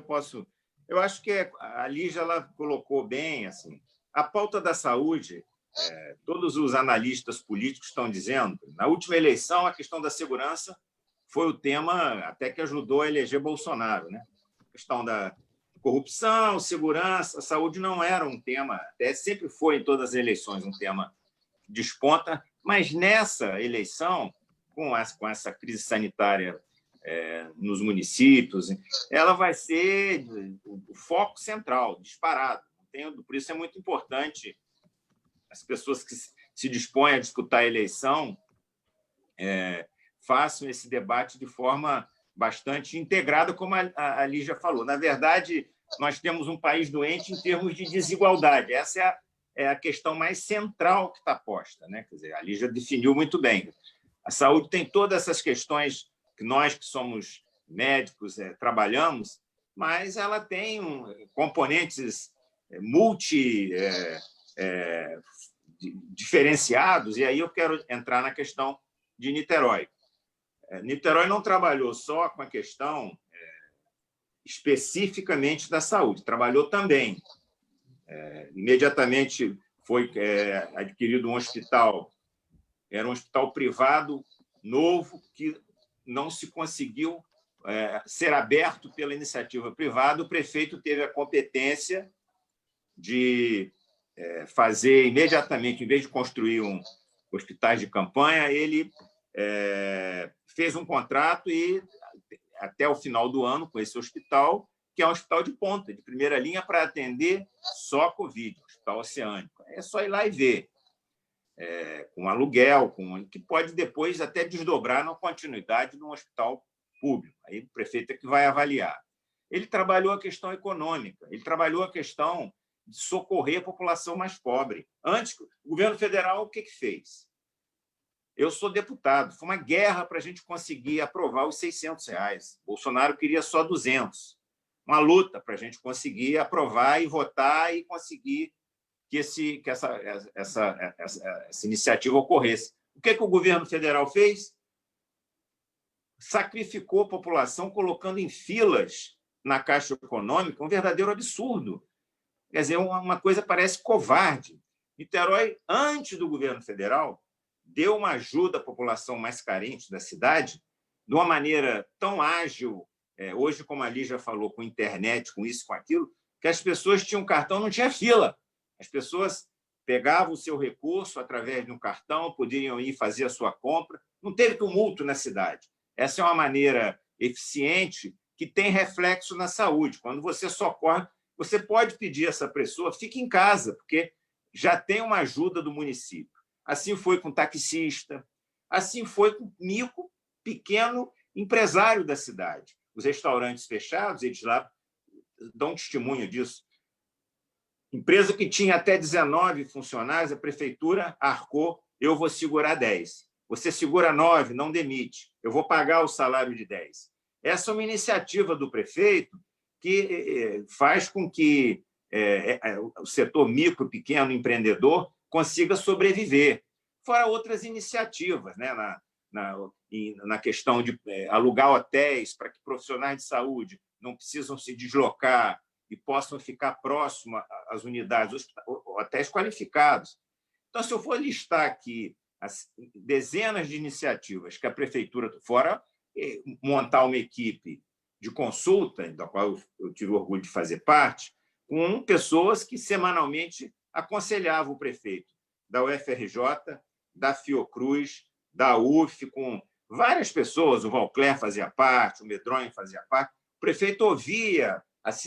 Speaker 2: eu acho que a Lígia ela colocou bem, assim, a pauta da saúde. Todos os analistas políticos estão dizendo, na última eleição, a questão da segurança foi o tema até que ajudou a eleger Bolsonaro, né? A questão da corrupção, segurança, saúde não era um tema, até sempre foi em todas as eleições um tema que desponta, mas nessa eleição, com essa crise sanitária nos municípios, ela vai ser o foco central, disparado. Por isso é muito importante as pessoas que se dispõem a disputar a eleição façam esse debate de forma bastante integrada, como a Lígia falou. Na verdade, nós temos um país doente em termos de desigualdade. Essa é a questão mais central que está posta, né? Quer dizer, a Lígia definiu muito bem. A saúde tem todas essas questões que nós, que somos médicos, trabalhamos, mas ela tem componentes diferenciados, e aí eu quero entrar na questão de Niterói. Niterói não trabalhou só com a questão especificamente da saúde, trabalhou também. Imediatamente foi adquirido um hospital, era um hospital privado novo que não se conseguiu ser aberto pela iniciativa privada. O prefeito teve a competência de fazer imediatamente, em vez de construir hospitais de campanha, ele fez um contrato e, até o final do ano, com esse hospital, que é um hospital de ponta, de primeira linha, para atender só Covid, Hospital Oceânico. É só ir lá e ver, com aluguel, que pode depois até desdobrar na continuidade de um hospital público. Aí o prefeito é que vai avaliar. Ele trabalhou a questão econômica, ele trabalhou a questão de socorrer a população mais pobre. Antes, o governo federal, o que fez? Eu sou deputado, foi uma guerra para a gente conseguir aprovar os R$600. Bolsonaro queria só 200. Uma luta para a gente conseguir aprovar e votar e conseguir que essa iniciativa ocorresse. O que o governo federal fez? Sacrificou a população colocando em filas na Caixa Econômica, um verdadeiro absurdo. Quer dizer, uma coisa parece covarde. Niterói, antes do governo federal, deu uma ajuda à população mais carente da cidade de uma maneira tão ágil, hoje, como a Lígia falou, com internet, com isso, com aquilo, que as pessoas tinham cartão, não tinha fila. As pessoas pegavam o seu recurso através de um cartão, poderiam ir fazer a sua compra, não teve tumulto na cidade. Essa é uma maneira eficiente que tem reflexo na saúde. Quando você socorre, você pode pedir a essa pessoa, fique em casa, porque já tem uma ajuda do município. Assim foi com taxista, assim foi com micro, pequeno empresário da cidade. Os restaurantes fechados, eles lá dão testemunho disso. Empresa que tinha até 19 funcionários, a prefeitura arcou, eu vou segurar 10. você segura 9, não demite, eu vou pagar o salário de 10. Essa é uma iniciativa do prefeito que faz com que o setor micro, pequeno, empreendedor consiga sobreviver. Fora outras iniciativas, né? Na questão de alugar hotéis para que profissionais de saúde não precisam se deslocar e possam ficar próximos às unidades, hotéis qualificados. Então, se eu for listar aqui as dezenas de iniciativas que a prefeitura, fora montar uma equipe de consulta, da qual eu tive orgulho de fazer parte, com pessoas que semanalmente aconselhavam o prefeito da UFRJ, da Fiocruz, da UF, com várias pessoas, o Valcler fazia parte, o Medronho fazia parte. O prefeito ouvia as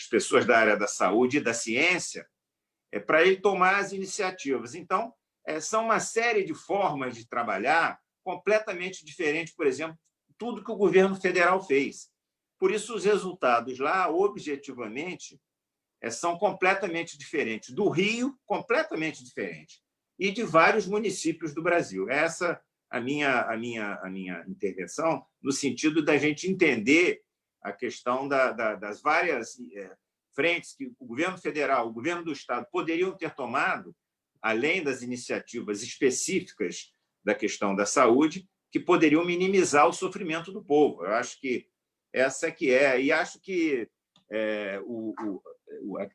Speaker 2: pessoas da área da saúde e da ciência para ele tomar as iniciativas. Então, são uma série de formas de trabalhar completamente diferentes, por exemplo, tudo que o governo federal fez. Por isso, os resultados lá, objetivamente, são completamente diferentes. Do Rio, completamente diferentes. E de vários municípios do Brasil. Essa é a minha intervenção, no sentido da gente entender a questão das várias frentes que o governo federal, o governo do Estado poderiam ter tomado, além das iniciativas específicas da questão da saúde, que poderiam minimizar o sofrimento do povo. Eu acho que essa que é. E acho que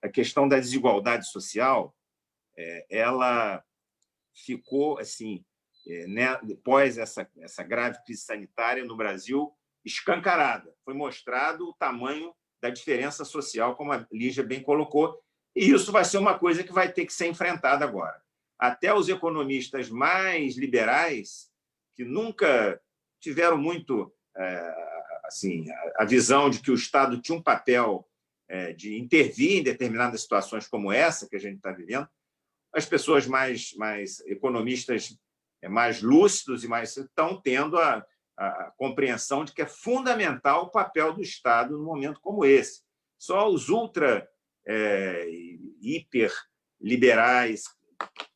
Speaker 2: a questão da desigualdade social ela ficou, assim, depois essa grave crise sanitária no Brasil, escancarada. Foi mostrado o tamanho da diferença social, como a Lígia bem colocou, e isso vai ser uma coisa que vai ter que ser enfrentada agora. Até os economistas mais liberais, que nunca tiveram muito assim, a visão de que o Estado tinha um papel de intervir em determinadas situações como essa que a gente está vivendo, as pessoas mais economistas mais lúcidos e mais estão tendo a compreensão de que é fundamental o papel do Estado num momento como esse. Só os hiperliberais,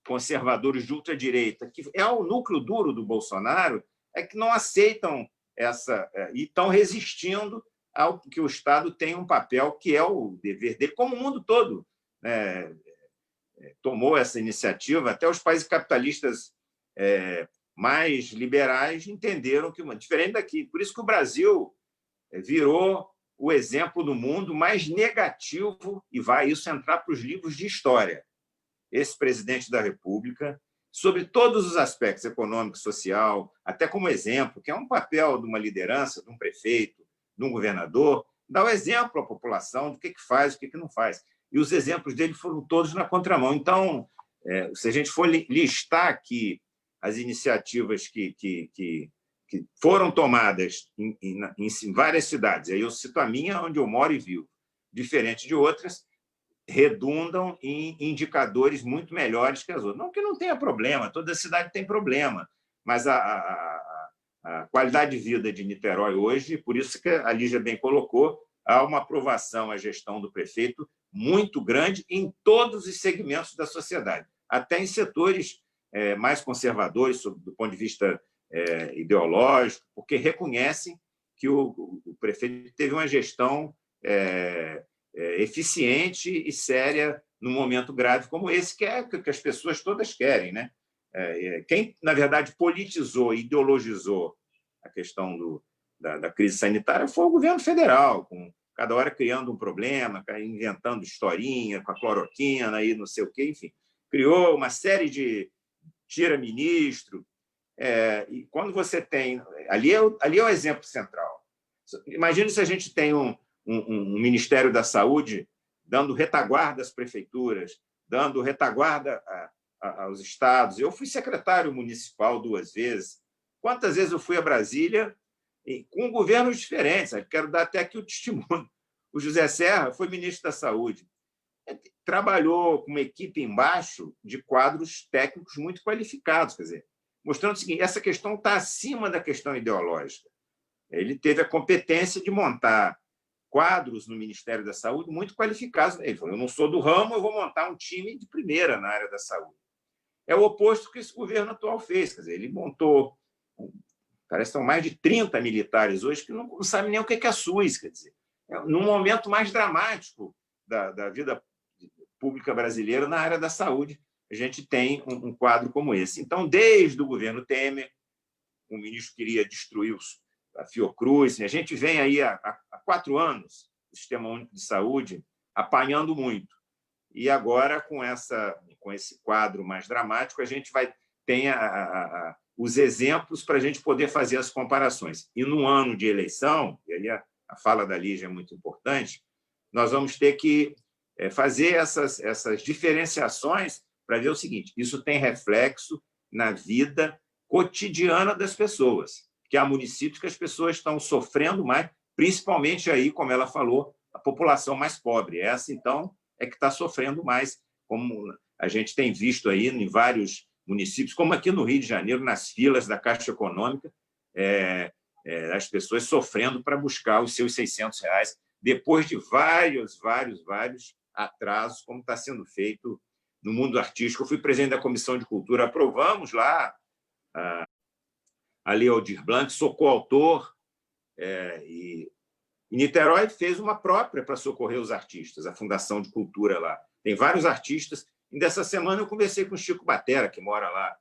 Speaker 2: conservadores de ultradireita, que é o núcleo duro do Bolsonaro, que não aceitam e estão resistindo ao que o Estado tem um papel que é o dever dele, como o mundo todo tomou essa iniciativa. Até os países capitalistas mais liberais entenderam que, diferente daqui. Por isso que o Brasil virou o exemplo do mundo mais negativo, e vai isso entrar para os livros de história. Esse presidente da República, sobre todos os aspectos, econômico, social, até como exemplo, que é um papel de uma liderança, de um prefeito, de um governador, dar o exemplo à população do que faz, o que não faz. E os exemplos dele foram todos na contramão. Então, se a gente for listar aqui as iniciativas que foram tomadas em várias cidades, aí eu cito a minha, onde eu moro e vivo, diferente de outras, redundam em indicadores muito melhores que as outras. Não que não tenha problema, toda cidade tem problema, mas a qualidade de vida de Niterói hoje, por isso que a Lígia bem colocou, há uma aprovação à gestão do prefeito muito grande em todos os segmentos da sociedade, até em setores mais conservadores, do ponto de vista ideológico, porque reconhecem que o prefeito teve uma gestão eficiente e séria num momento grave como esse, que as pessoas todas querem, né? Quem, na verdade, politizou e ideologizou a questão da crise sanitária foi o governo federal, com cada hora criando um problema, inventando historinha com a cloroquina e não sei o quê, enfim. Criou uma série de tira-ministro. E quando você tem... Ali é o exemplo central. Imagine se a gente tem um Ministério da Saúde dando retaguarda às prefeituras, dando retaguarda aos estados. Eu fui secretário municipal 2 vezes. Quantas vezes eu fui a Brasília com governos diferentes? Quero dar até aqui o testemunho. O José Serra foi ministro da Saúde. Trabalhou com uma equipe embaixo de quadros técnicos muito qualificados, quer dizer, mostrando o seguinte: essa questão está acima da questão ideológica. Ele teve a competência de montar quadros no Ministério da Saúde muito qualificados. Ele falou: eu não sou do ramo, eu vou montar um time de primeira na área da saúde. é o oposto do que esse governo atual fez. Quer dizer, ele montou, parece que são mais de 30 militares hoje que não sabem nem o que é a SUS. Quer dizer, num momento mais dramático da vida pública brasileira na área da saúde, a gente tem um quadro como esse. Então, desde o governo Temer, o ministro queria destruir a Fiocruz. A gente vem aí há 4 anos, o Sistema Único de Saúde, apanhando muito. E agora, com esse quadro mais dramático, a gente tem os exemplos para a gente poder fazer as comparações. E no ano de eleição, e aí a fala da Lígia é muito importante, nós vamos ter que fazer essas diferenciações para ver o seguinte: isso tem reflexo na vida cotidiana das pessoas, que há municípios que as pessoas estão sofrendo mais, principalmente aí, como ela falou, a população mais pobre. Essa, então, é que está sofrendo mais, como a gente tem visto aí em vários municípios, como aqui no Rio de Janeiro, nas filas da Caixa Econômica, as pessoas sofrendo para buscar os seus R$600, depois de vários atrasos, como está sendo feito no mundo artístico. Eu fui presidente da Comissão de Cultura, aprovamos lá a Lei Aldir Blanc, sou coautor, e Niterói fez uma própria para socorrer os artistas, a Fundação de Cultura lá. Tem vários artistas. E dessa semana eu conversei com o Chico Batera, que mora lá,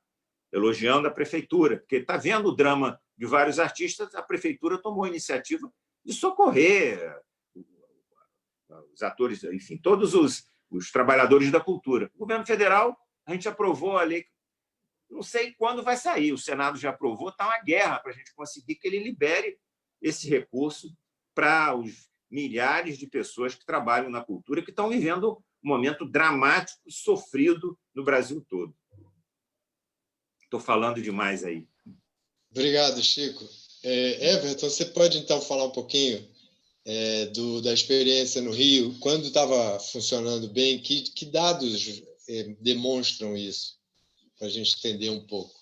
Speaker 2: elogiando a prefeitura, porque está vendo o drama de vários artistas, a prefeitura tomou a iniciativa de socorrer os atores, enfim, todos os trabalhadores da cultura. O governo federal, a gente aprovou a lei, não sei quando vai sair, o Senado já aprovou, está uma guerra para a gente conseguir que ele libere esse recurso para os milhares de pessoas que trabalham na cultura, que estão vivendo um momento dramático e sofrido no Brasil todo. Estou falando demais aí.
Speaker 3: Obrigado, Chico. Everton, você pode, então, falar um pouquinho da experiência no Rio, quando estava funcionando bem, que dados demonstram isso, para a gente entender um pouco?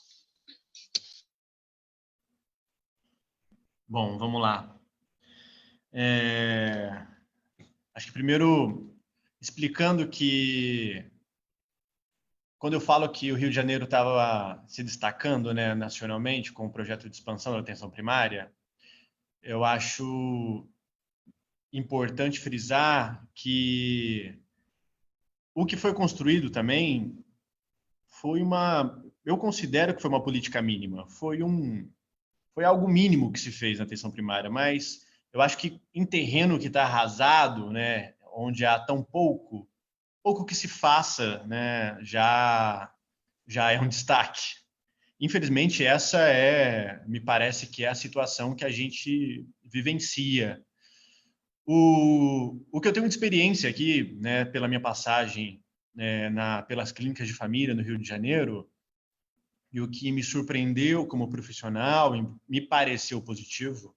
Speaker 4: Bom, vamos lá. Acho que primeiro explicando que quando eu falo que o Rio de Janeiro estava se destacando, né, nacionalmente com o projeto de expansão da atenção primária, eu acho importante frisar que o que foi construído também eu considero que foi uma política mínima, foi algo mínimo que se fez na atenção primária, mas eu acho que em terreno que está arrasado, né, onde há tão pouco que se faça, né, já é um destaque. Infelizmente, me parece que é a situação que a gente vivencia. O que eu tenho de experiência aqui, né, pela minha passagem pelas clínicas de família no Rio de Janeiro, e o que me surpreendeu como profissional e me pareceu positivo,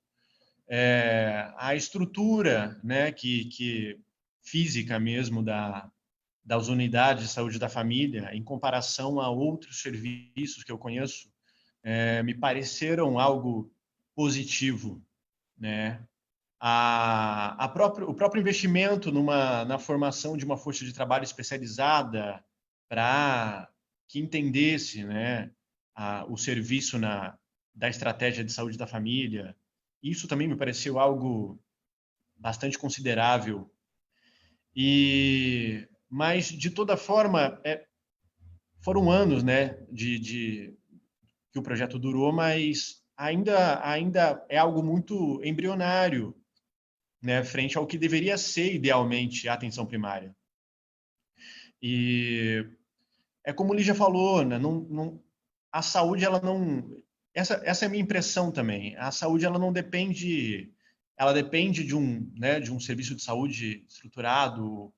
Speaker 4: a estrutura, né, que física mesmo das unidades de saúde da família, em comparação a outros serviços que eu conheço, me pareceram algo positivo, né? O próprio investimento na formação de uma força de trabalho especializada para que entendesse, né, o serviço da estratégia de saúde da família, isso também me pareceu algo bastante considerável. Mas, de toda forma, foram anos, né, que o projeto durou, mas ainda é algo muito embrionário, né, frente ao que deveria ser, idealmente, a atenção primária. E é como o Lígia falou, né, a saúde, ela não... Essa é a minha impressão também. A saúde, ela não depende... Ela depende de um serviço de saúde estruturado,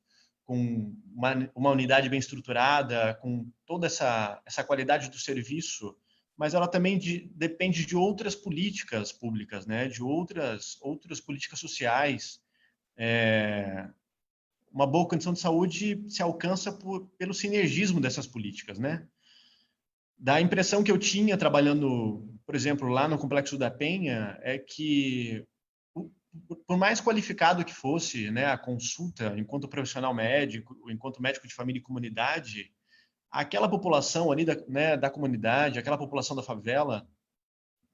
Speaker 4: com uma unidade bem estruturada, com toda essa qualidade do serviço, mas ela também depende de outras políticas públicas, né? De outras políticas sociais. Uma boa condição de saúde se alcança pelo sinergismo dessas políticas, né? Da impressão que eu tinha trabalhando, por exemplo, lá no Complexo da Penha, é que, por mais qualificado que fosse, né, a consulta enquanto profissional médico, enquanto médico de família e comunidade, aquela população ali da comunidade, aquela população da favela,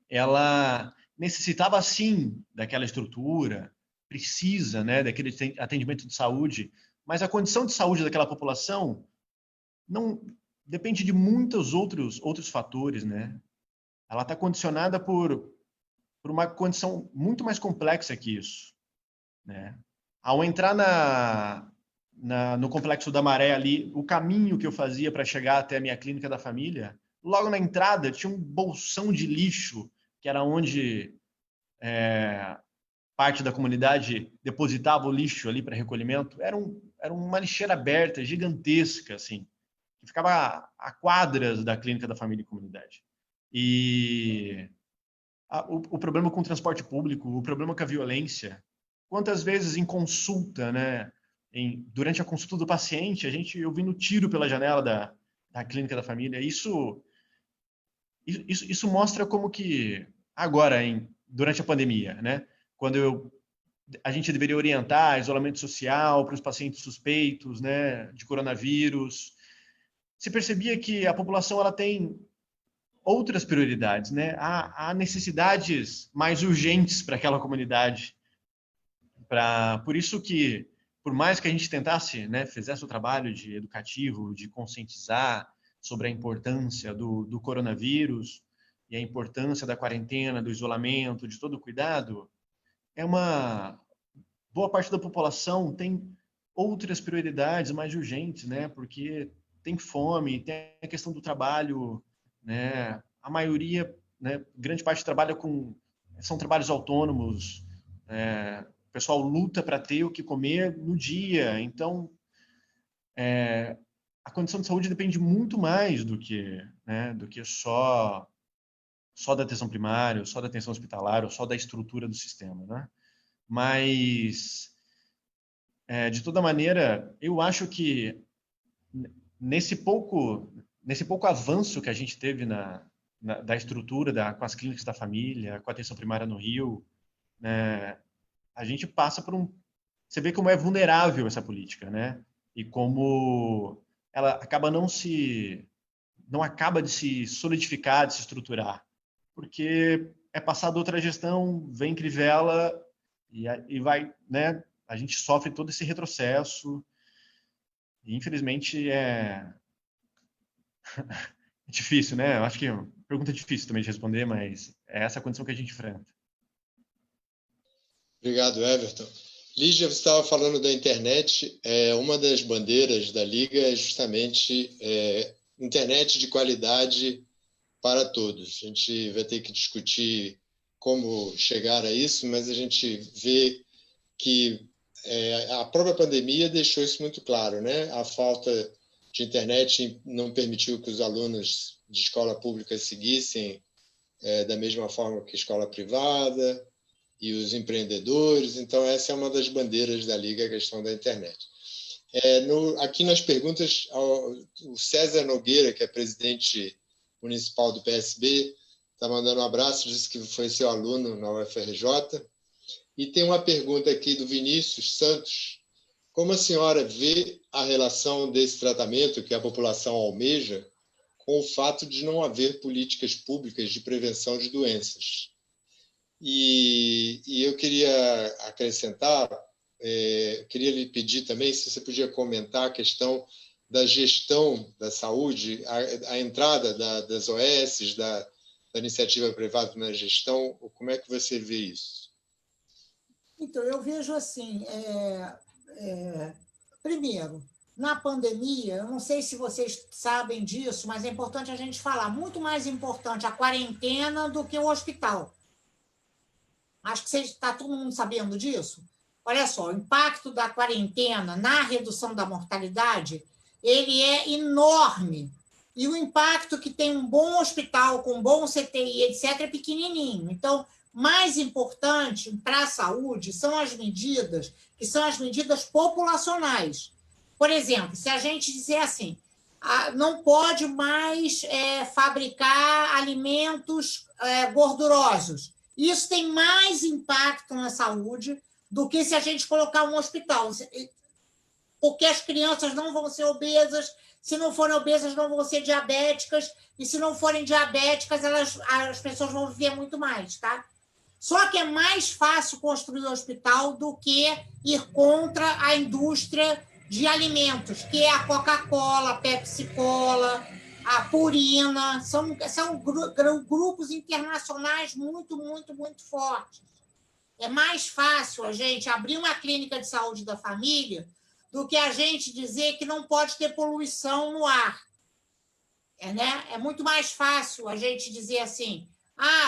Speaker 4: ela necessitava, sim, daquela estrutura, precisa, né, daquele atendimento de saúde, mas a condição de saúde daquela população não depende de muitos outros fatores, né? Ela está condicionada por uma condição muito mais complexa que isso, né? Ao entrar no Complexo da Maré ali, o caminho que eu fazia para chegar até a minha clínica da família, logo na entrada tinha um bolsão de lixo, que era onde parte da comunidade depositava o lixo ali para recolhimento. Era uma lixeira aberta, gigantesca, assim, que ficava a quadras da clínica da família e comunidade. E o problema com o transporte público, o problema com a violência, quantas vezes em consulta, né, durante a consulta do paciente, a gente ouvindo tiro pela janela da clínica da família, isso mostra como que, agora, durante a pandemia, né, quando a gente deveria orientar isolamento social para os pacientes suspeitos, né, de coronavírus, se percebia que a população ela tem outras prioridades, né? Há necessidades mais urgentes para aquela comunidade. Por isso que, por mais que a gente tentasse, né, fizesse o trabalho de educativo, de conscientizar sobre a importância do coronavírus e a importância da quarentena, do isolamento, de todo o cuidado, boa parte da população tem outras prioridades mais urgentes, né? Porque tem fome, tem a questão do trabalho, né? A maioria, né, grande parte são trabalhos autônomos, o pessoal luta para ter o que comer no dia, então a condição de saúde depende muito mais do que só da atenção primária, só da atenção hospitalar, ou só da estrutura do sistema, né? Mas, de toda maneira, eu acho que nesse pouco avanço que a gente teve da estrutura, com as clínicas da família, com a atenção primária no Rio, né, a gente passa por Você vê como é vulnerável essa política, né? E como ela acaba não acaba de se solidificar, de se estruturar, porque é passado outra gestão, vem Crivella e vai, né? A gente sofre todo esse retrocesso. E, infelizmente, é difícil, né? Eu acho que é uma pergunta difícil também de responder, mas é essa a condição que a gente enfrenta.
Speaker 3: Obrigado, Everton. Lígia, você estava falando da internet. Uma das bandeiras da Liga é justamente internet de qualidade para todos. A gente vai ter que discutir como chegar a isso, mas a gente vê que a própria pandemia deixou isso muito claro, né? A falta de internet não permitiu que os alunos de escola pública seguissem da mesma forma que escola privada, e os empreendedores. Então, essa é uma das bandeiras da Liga, a questão da internet. Aqui nas perguntas, o César Nogueira, que é presidente municipal do PSB, está mandando um abraço, disse que foi seu aluno na UFRJ. E tem uma pergunta aqui do Vinícius Santos. Como a senhora vê a relação desse tratamento que a população almeja com o fato de não haver políticas públicas de prevenção de doenças? E eu queria acrescentar, queria lhe pedir também se você podia comentar a questão da gestão da saúde, a entrada das OS, da iniciativa privada na gestão, como é que você vê isso?
Speaker 5: Então, eu vejo assim, primeiro, na pandemia, eu não sei se vocês sabem disso, mas é importante a gente falar, muito mais importante a quarentena do que o hospital. Acho que está todo mundo sabendo disso. Olha só, o impacto da quarentena na redução da mortalidade, ele é enorme. E o impacto que tem um bom hospital, com um bom CTI, etc., é pequenininho. Então, mais importante para a saúde são as medidas, que são as medidas populacionais. Por exemplo, se a gente dizer assim, não pode mais fabricar alimentos gordurosos, isso tem mais impacto na saúde do que se a gente colocar um hospital. porque as crianças não vão ser obesas, se não forem obesas, não vão ser diabéticas, e se não forem diabéticas, as pessoas vão viver muito mais, tá? Só que é mais fácil construir um hospital do que ir contra a indústria de alimentos, que é a Coca-Cola, a Pepsi-Cola, a Purina, são grupos internacionais muito, muito, muito fortes. É mais fácil a gente abrir uma clínica de saúde da família do que a gente dizer que não pode ter poluição no ar. Né? É muito mais fácil a gente dizer assim,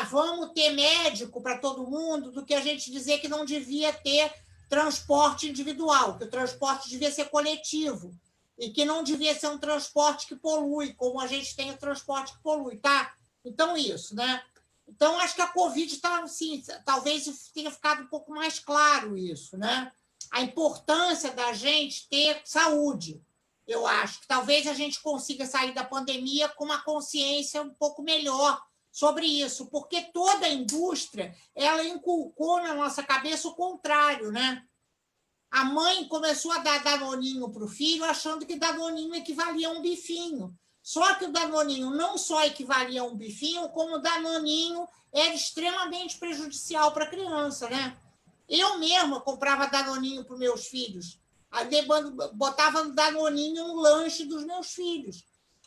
Speaker 5: vamos ter médico para todo mundo, do que a gente dizer que não devia ter transporte individual, que o transporte devia ser coletivo, e que não devia ser um transporte que polui, como a gente tem o transporte que polui, tá? Então, isso, né? Então, acho que a Covid está, assim, talvez tenha ficado um pouco mais claro isso, né? A importância da gente ter saúde. Eu acho que talvez a gente consiga sair da pandemia com uma consciência um pouco melhor sobre isso, porque toda a indústria ela inculcou na nossa cabeça o contrário, né? A mãe começou a dar danoninho para o filho, achando que danoninho equivalia a um bifinho. Só que o danoninho não só equivalia a um bifinho, como o danoninho era extremamente prejudicial para a criança, né? Eu mesma comprava danoninho para os meus filhos. Aí botava danoninho no lanche dos meus filhos,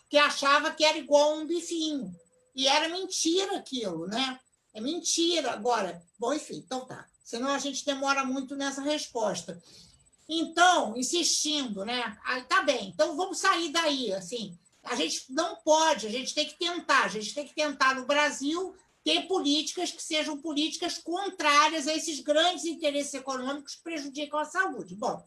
Speaker 5: que achava que era igual a um bifinho. E era mentira aquilo, né? É mentira. Agora, bom, enfim, então tá. Senão a gente demora muito nessa resposta. Então, insistindo, né? Aí tá bem, então vamos sair daí, assim. A gente não pode, a gente tem que tentar no Brasil ter políticas que sejam políticas contrárias a esses grandes interesses econômicos que prejudicam a saúde. Bom,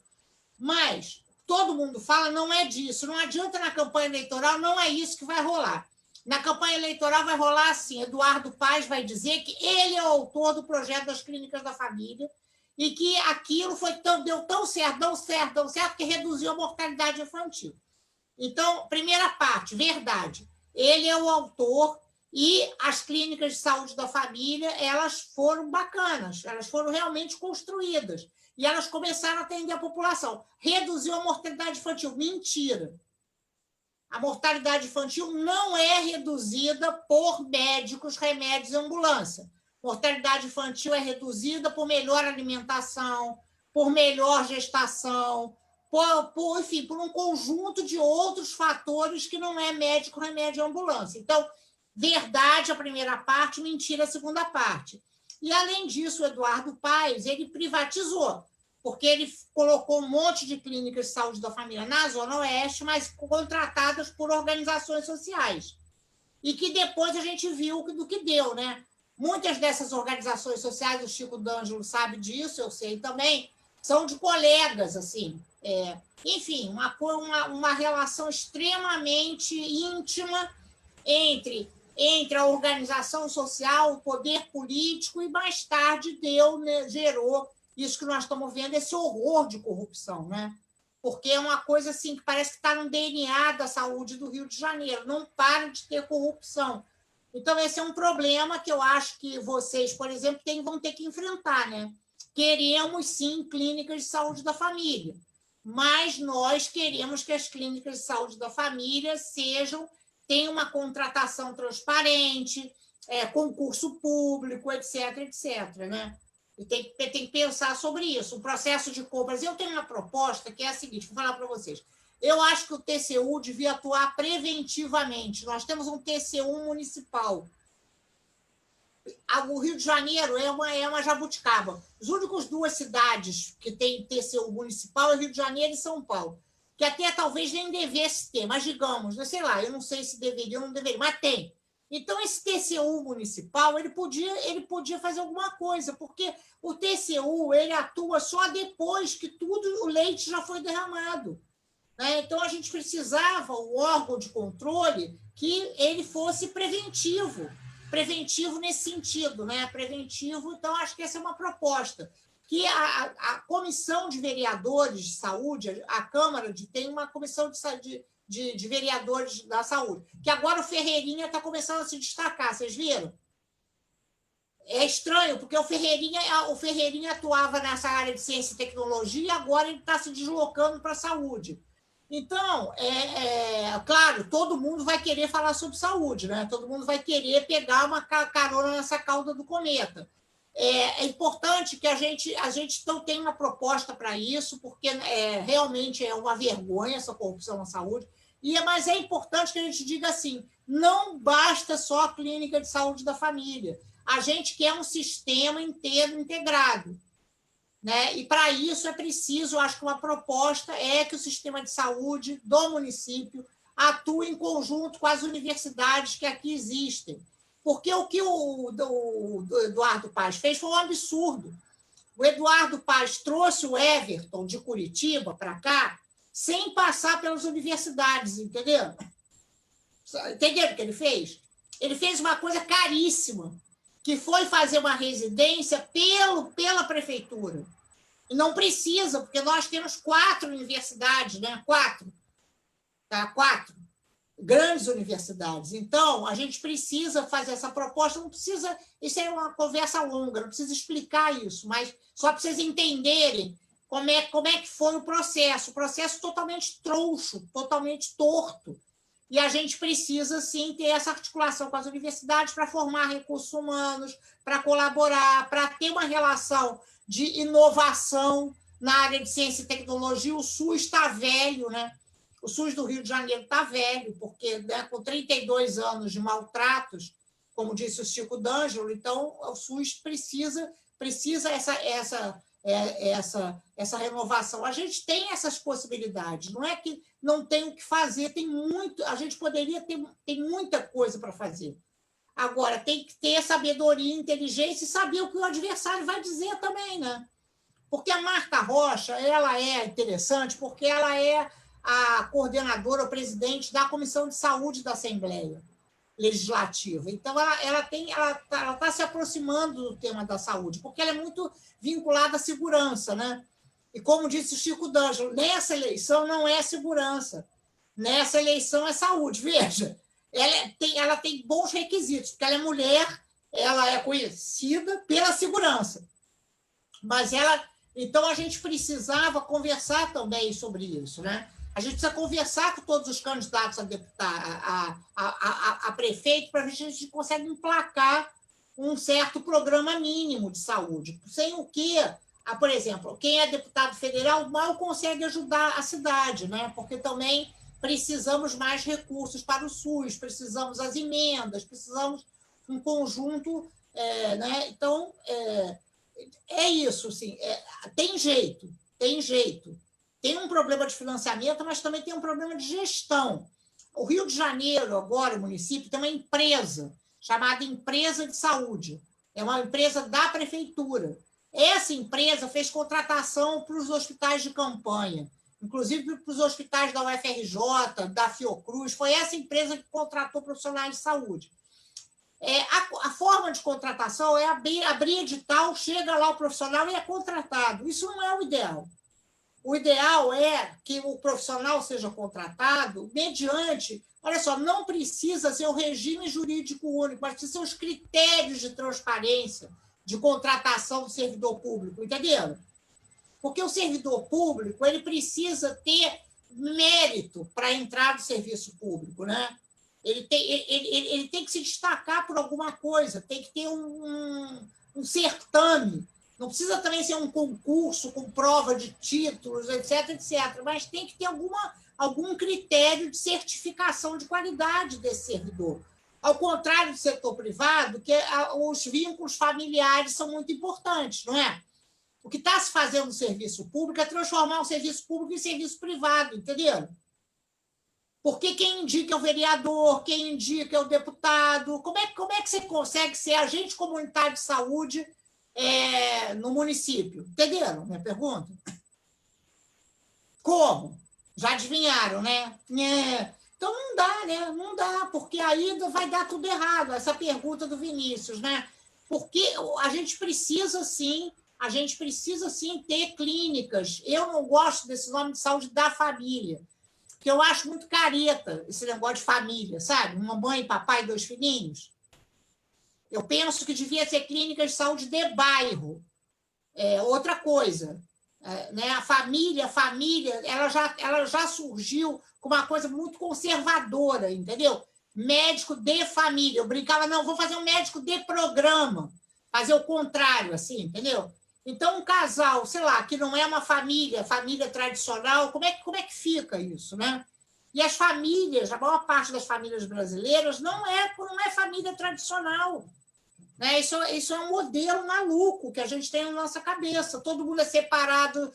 Speaker 5: mas todo mundo fala, não é disso, não adianta na campanha eleitoral, não é isso que vai rolar. Na campanha eleitoral vai rolar assim, Eduardo Paes vai dizer que ele é o autor do projeto das clínicas da família e que aquilo deu tão certo, que reduziu a mortalidade infantil. Então, primeira parte, verdade. Ele é o autor e as clínicas de saúde da família, elas foram bacanas, elas foram realmente construídas e elas começaram a atender a população. Reduziu a mortalidade infantil. Mentira. A mortalidade infantil não é reduzida por médicos, remédios e ambulância. Mortalidade infantil é reduzida por melhor alimentação, por melhor gestação, enfim, por um conjunto de outros fatores que não é médico, remédio e ambulância. Então, verdade a primeira parte, mentira a segunda parte. E, além disso, o Eduardo Paes, ele privatizou, porque ele colocou um monte de clínicas de saúde da família na Zona Oeste, mas contratadas por organizações sociais. E que depois a gente viu do que deu, né? Muitas dessas organizações sociais, o Chico D'Angelo sabe disso, eu sei também, são de colegas, assim. Enfim, uma relação extremamente íntima entre a organização social, o poder político, e mais tarde gerou isso que nós estamos vendo, esse horror de corrupção, né? Porque é uma coisa assim que parece que está no DNA da saúde do Rio de Janeiro, não para de ter corrupção. Então, esse é um problema que eu acho que vocês, por exemplo, vão ter que enfrentar, né? Queremos, sim, clínicas de saúde da família, mas nós queremos que as clínicas de saúde da família tenham uma contratação transparente, concurso público, etc., né? E tem que pensar sobre isso. O processo de compras. Eu tenho uma proposta que é a seguinte, vou falar para vocês. Eu acho que o TCU devia atuar preventivamente. Nós temos um TCU municipal. O Rio de Janeiro é uma jabuticaba. As únicas duas cidades que têm TCU municipal é Rio de Janeiro e São Paulo, que até talvez nem devesse ter, mas digamos, sei lá, eu não sei se deveria ou não deveria, mas tem. Então, esse TCU municipal, ele podia fazer alguma coisa, porque o TCU ele atua só depois que o leite já foi derramado. Né? Então, a gente precisava, o órgão de controle, que ele fosse preventivo nesse sentido, né? Preventivo, então, acho que essa é uma proposta. Que a comissão de vereadores de saúde, a Câmara tem uma comissão de vereadores da saúde, que agora o Ferreirinha está começando a se destacar, vocês viram? É estranho, porque o Ferreirinha atuava nessa área de ciência e tecnologia e agora ele está se deslocando para a saúde. Então, claro, todo mundo vai querer falar sobre saúde, né? Todo mundo vai querer pegar uma carona nessa cauda do cometa. É importante que a gente não tenha uma proposta para isso, porque realmente é uma vergonha essa corrupção na saúde, mas é importante que a gente diga assim, não basta só a clínica de saúde da família, a gente quer um sistema inteiro integrado. Né? E, para isso, é preciso, acho que uma proposta é que o sistema de saúde do município atue em conjunto com as universidades que aqui existem. Porque o que o Eduardo Paes fez foi um absurdo. O Eduardo Paes trouxe o Everton de Curitiba para cá sem passar pelas universidades, entendeu? Entenderam o que ele fez? Ele fez uma coisa caríssima, que foi fazer uma residência pela prefeitura. E não precisa, porque nós temos 4 universidades, né? 4 grandes universidades. Então, a gente precisa fazer essa proposta, não precisa, isso é uma conversa longa, não precisa explicar isso, mas só para vocês entenderem como é que foi o processo totalmente troncho, totalmente torto. E a gente precisa, sim, ter essa articulação com as universidades para formar recursos humanos, para colaborar, para ter uma relação de inovação na área de ciência e tecnologia. O SUS está velho, né? O SUS do Rio de Janeiro está velho, porque, né, com 32 anos de maltratos, como disse o Chico D'Angelo, então o SUS precisa essa renovação. A gente tem essas possibilidades, não é que não tem o que fazer, a gente poderia tem muita coisa para fazer. Agora, tem que ter sabedoria, inteligência e saber o que o adversário vai dizer também, né? Porque a Marta Rocha, ela é interessante porque ela é a coordenadora, o presidente da Comissão de Saúde da Assembleia Legislativa. Então, ela está se aproximando do tema da saúde, porque ela é muito vinculada à segurança, né? E como disse o Chico D'Angelo, nessa eleição não é segurança, nessa eleição é saúde. Veja, ela tem bons requisitos, porque ela é mulher, ela é conhecida pela segurança. Mas então, a gente precisava conversar também sobre isso, né? A gente precisa conversar com todos os candidatos a prefeito para ver se a gente consegue emplacar um certo programa mínimo de saúde, sem o que, por exemplo, quem é deputado federal mal consegue ajudar a cidade, né? Porque também precisamos mais recursos para o SUS, precisamos as emendas, precisamos um conjunto, né? Então, é isso, sim. Tem jeito. Tem um problema de financiamento, mas também tem um problema de gestão. O Rio de Janeiro, agora, o município, tem uma empresa chamada Empresa de Saúde. É uma empresa da prefeitura. Essa empresa fez contratação para os hospitais de campanha, inclusive para os hospitais da UFRJ, da Fiocruz. Foi essa empresa que contratou profissionais de saúde. A forma de contratação é abrir edital, chega lá o profissional e é contratado. Isso não é o ideal. O ideal é que o profissional seja contratado mediante... Olha só, não precisa ser o regime jurídico único, mas precisa ser os critérios de transparência de contratação do servidor público, entenderam? Porque o servidor público ele precisa ter mérito para entrar no serviço público, né? Ele tem que se destacar por alguma coisa, tem que ter um certame. Não precisa também ser um concurso com prova de títulos, etc., mas tem que ter algum critério de certificação de qualidade desse servidor. Ao contrário do setor privado, que os vínculos familiares são muito importantes, não é? O que está se fazendo no serviço público é transformar o serviço público em serviço privado, entendeu? Porque quem indica é o vereador, quem indica é o deputado. Como é que você consegue ser agente comunitário de saúde no município? Entenderam minha pergunta? Como? Já adivinharam, né? Então não dá, né? Não dá, porque aí vai dar tudo errado, essa pergunta do Vinícius, né? Porque a gente precisa sim ter clínicas. Eu não gosto desse nome de saúde da família, porque eu acho muito careta esse negócio de família, sabe? Mamãe, papai, 2 filhinhos. Eu penso que devia ser clínicas de saúde de bairro. Outra coisa, né? A família, ela já surgiu com uma coisa muito conservadora, entendeu? Médico de família. Eu brincava, não, vou fazer um médico de programa, fazer o contrário, assim, entendeu? Então, um casal, sei lá, que não é uma família tradicional, como é que fica isso, né? E as famílias, a maior parte das famílias brasileiras não é família tradicional. Né? Isso é um modelo maluco que a gente tem na nossa cabeça. Todo mundo é separado,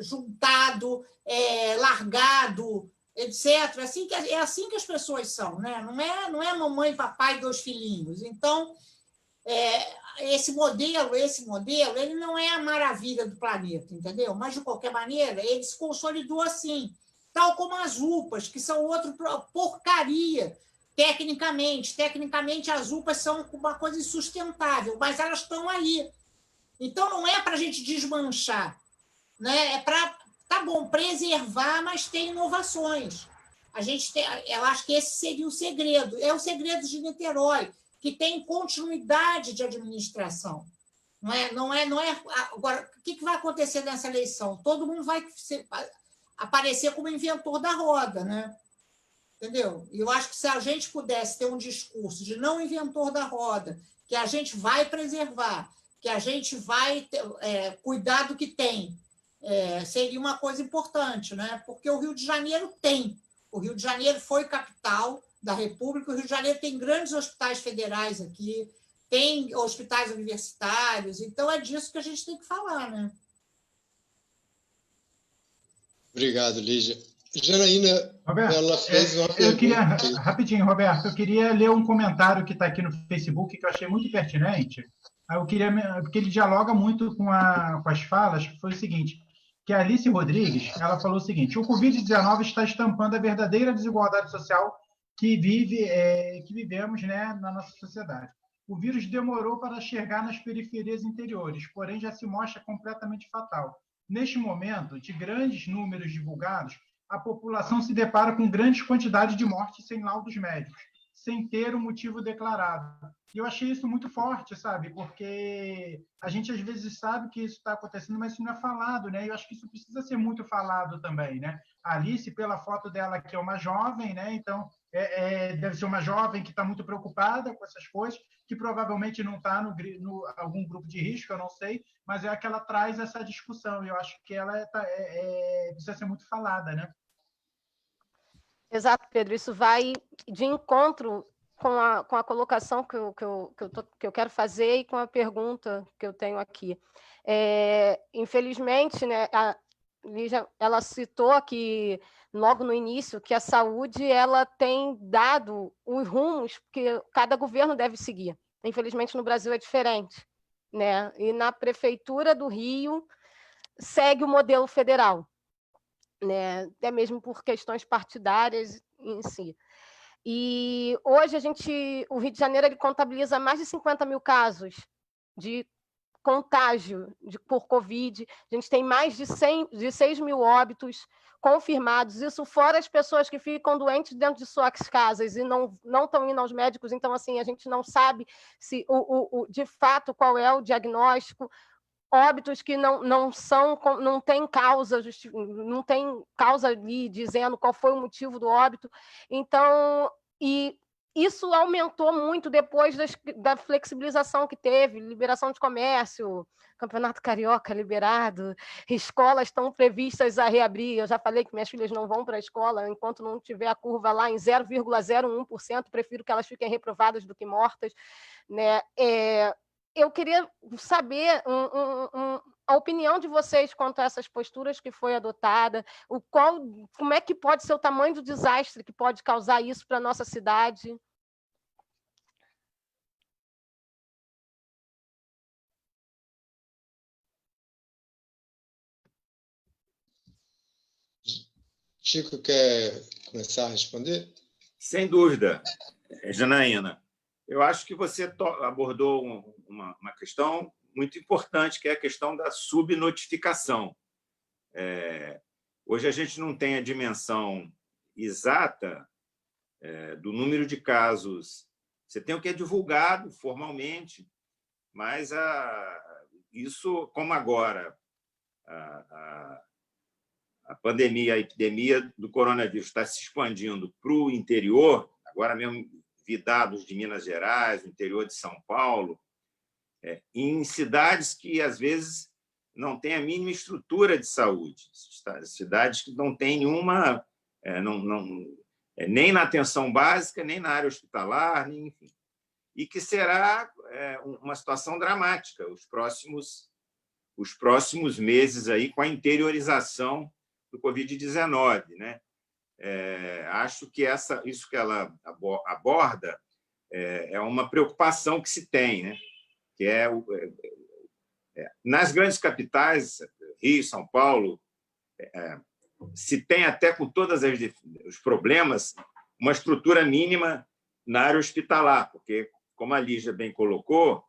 Speaker 5: juntado, largado, etc. É assim que as pessoas são. Né? Não é mamãe, papai e 2 filhinhos. Então, esse modelo, ele não é a maravilha do planeta, entendeu? Mas, de qualquer maneira, ele se consolidou assim, tal como as UPAs, que são outra porcaria. Tecnicamente, as UPAs são uma coisa insustentável, mas elas estão aí. Então, não é para a gente desmanchar, né? É para, tá bom, preservar, mas ter inovações. Eu acho que esse seria o segredo. É o segredo de Niterói, que tem continuidade de administração. Não é. Agora, o que vai acontecer nessa eleição? Todo mundo vai aparecer como inventor da roda, né? Entendeu? E eu acho que se a gente pudesse ter um discurso de não inventor da roda, que a gente vai preservar, que a gente vai cuidar do que tem, seria uma coisa importante, né? Porque o Rio de Janeiro tem. O Rio de Janeiro foi capital da República, o Rio de Janeiro tem grandes hospitais federais aqui, tem hospitais universitários, então é disso que a gente tem que falar, né?
Speaker 3: Obrigado, Lígia. Janaína,
Speaker 1: Roberto,
Speaker 3: ela fez uma pergunta.
Speaker 1: eu queria, rapidinho, Roberto, eu queria ler um comentário que está aqui no Facebook que eu achei muito pertinente. Eu queria, porque ele dialoga muito com as falas, que foi o seguinte, que a Alice Rodrigues, ela falou o seguinte: o Covid-19 está estampando a verdadeira desigualdade social que vivemos, né, na nossa sociedade. O vírus demorou para chegar nas periferias interiores, porém já se mostra completamente fatal. Neste momento, de grandes números divulgados, a população se depara com grandes quantidades de mortes sem laudos médicos, sem ter um motivo declarado. E eu achei isso muito forte, sabe? Porque a gente às vezes sabe que isso está acontecendo, mas isso não é falado, né? E eu acho que isso precisa ser muito falado também, né? A Alice, pela foto dela, que é uma jovem, né? Então, deve ser uma jovem que está muito preocupada com essas coisas, que provavelmente não está no algum grupo de risco, eu não sei, mas é que ela traz essa discussão. E eu acho que ela precisa ser muito falada, né?
Speaker 6: Exato, Pedro. Isso vai de encontro com a colocação que eu quero fazer e com a pergunta que eu tenho aqui. Infelizmente, né, a Lígia, ela citou aqui logo no início que a saúde ela tem dado os rumos que cada governo deve seguir. Infelizmente, no Brasil é diferente, né? E na Prefeitura do Rio segue o modelo federal, né? Até mesmo por questões partidárias em si. E hoje o Rio de Janeiro ele contabiliza mais de 50 mil casos de contágio por Covid, a gente tem mais de 6 mil óbitos confirmados, isso fora as pessoas que ficam doentes dentro de suas casas e não estão indo aos médicos, então assim, a gente não sabe se de fato qual é o diagnóstico, óbitos que não tem causa ali dizendo qual foi o motivo do óbito. Então, e isso aumentou muito depois da flexibilização que teve, liberação de comércio, Campeonato Carioca liberado, escolas estão previstas a reabrir. Eu já falei que minhas filhas não vão para a escola enquanto não tiver a curva lá em 0,01%, prefiro que elas fiquem reprovadas do que mortas, né? Eu queria saber a opinião de vocês quanto a essas posturas que foi adotada, como é que pode ser o tamanho do desastre que pode causar isso para a nossa cidade?
Speaker 3: Chico quer começar a responder?
Speaker 2: Sem dúvida, Janaína. Eu acho que você abordou uma questão muito importante, que é a questão da subnotificação. Hoje a gente não tem a dimensão exata do número de casos Você tem o que é divulgado formalmente, mas isso, como agora a pandemia, a epidemia do coronavírus está se expandindo para o interior, agora mesmo vi dados de Minas Gerais, no interior de São Paulo, em cidades que, às vezes, não têm a mínima estrutura de saúde, cidades que não têm nenhuma, nem na atenção básica, nem na área hospitalar, nem, enfim. E que será uma situação dramática os próximos meses aí, com a interiorização do Covid-19, né? Acho que isso que ela aborda é uma preocupação que se tem, né? Que nas grandes capitais, Rio, São Paulo, se tem até com todos os problemas uma estrutura mínima na área hospitalar, porque, como a Lígia bem colocou,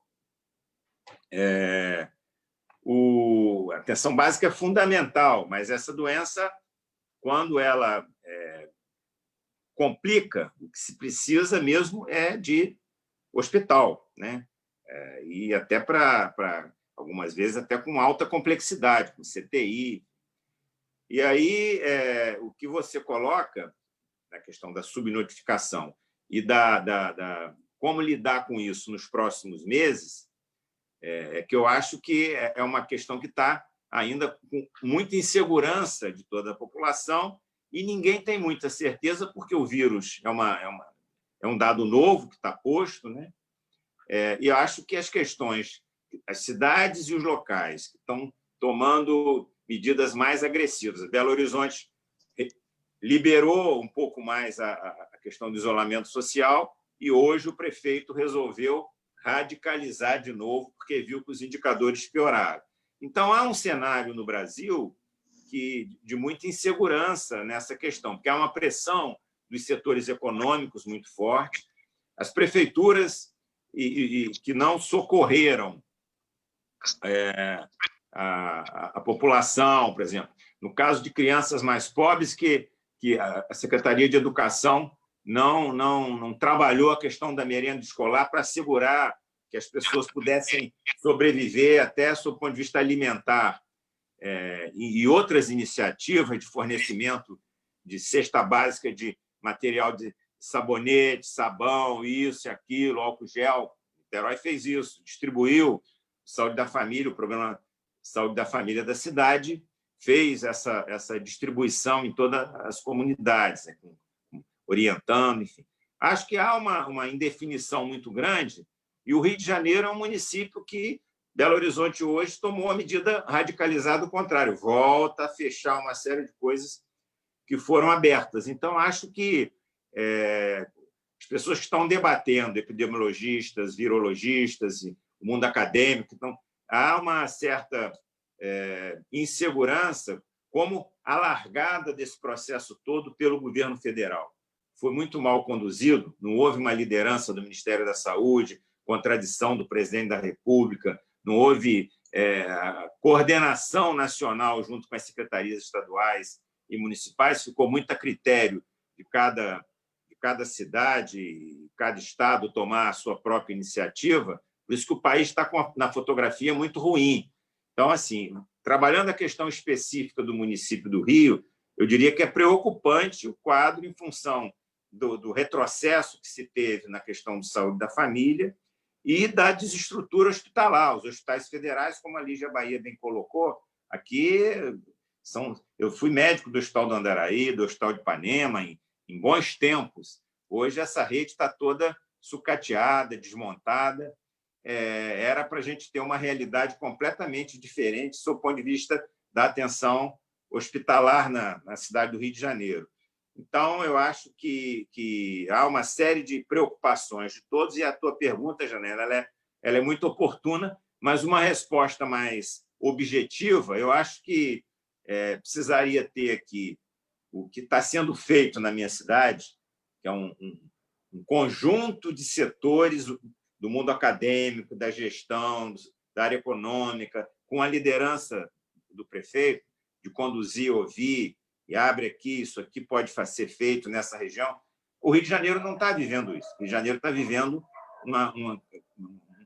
Speaker 2: a atenção básica é fundamental, mas essa doença, quando ela complica, o que se precisa mesmo é de hospital, né? E até para algumas vezes até com alta complexidade, com CTI. E aí o que você coloca na questão da subnotificação e como lidar com isso nos próximos meses, que eu acho que é uma questão que está ainda com muita insegurança de toda a população e ninguém tem muita certeza, porque o vírus é um dado novo que está posto, né? E eu acho que as questões, as cidades e os locais que estão tomando medidas mais agressivas. Belo Horizonte liberou um pouco mais a questão do isolamento social e hoje o prefeito resolveu radicalizar de novo, porque viu que os indicadores pioraram. Então, há um cenário no Brasil de muita insegurança nessa questão, porque há uma pressão dos setores econômicos muito forte, as prefeituras que não socorreram a população, por exemplo. No caso de crianças mais pobres, que a Secretaria de Educação não trabalhou a questão da merenda escolar para assegurar que as pessoas pudessem sobreviver até sob o ponto de vista alimentar. E outras iniciativas de fornecimento de cesta básica de material de sabonete, sabão, isso e aquilo, álcool gel. Niterói fez isso, distribuiu Saúde da Família, o programa Saúde da Família da cidade fez essa distribuição em todas as comunidades, né, orientando, enfim. Acho que há uma indefinição muito grande e o Rio de Janeiro é um município que Belo Horizonte hoje tomou a medida radicalizada do contrário, volta a fechar uma série de coisas que foram abertas. Então, acho que as pessoas que estão debatendo, epidemiologistas, virologistas, o mundo acadêmico, então, há uma certa insegurança como a largada desse processo todo pelo governo federal. Foi muito mal conduzido, não houve uma liderança do Ministério da Saúde, contradição do presidente da República, não houve coordenação nacional junto com as secretarias estaduais e municipais, ficou muito a critério de cada cidade, cada estado tomar a sua própria iniciativa, por isso que o país está na fotografia muito ruim. Então, assim, trabalhando a questão específica do município do Rio, eu diria que é preocupante o quadro em função do retrocesso que se teve na questão de saúde da família e da desestrutura hospitalar. Os hospitais federais, como a Lígia Bahia bem colocou, aqui eu fui médico do Hospital do Andaraí, do Hospital de Ipanema, em bons tempos. Hoje essa rede está toda sucateada, desmontada. Era para a gente ter uma realidade completamente diferente sob o ponto de vista da atenção hospitalar na cidade do Rio de Janeiro. Então, eu acho que há uma série de preocupações de todos, e a tua pergunta, Janela, ela é muito oportuna, mas uma resposta mais objetiva, eu acho que precisaria ter aqui o que está sendo feito na minha cidade, que é um conjunto de setores do mundo acadêmico, da gestão, da área econômica, com a liderança do prefeito, de conduzir, ouvir, e abre aqui, isso aqui pode ser feito nessa região. O Rio de Janeiro não está vivendo isso. O Rio de Janeiro está vivendo um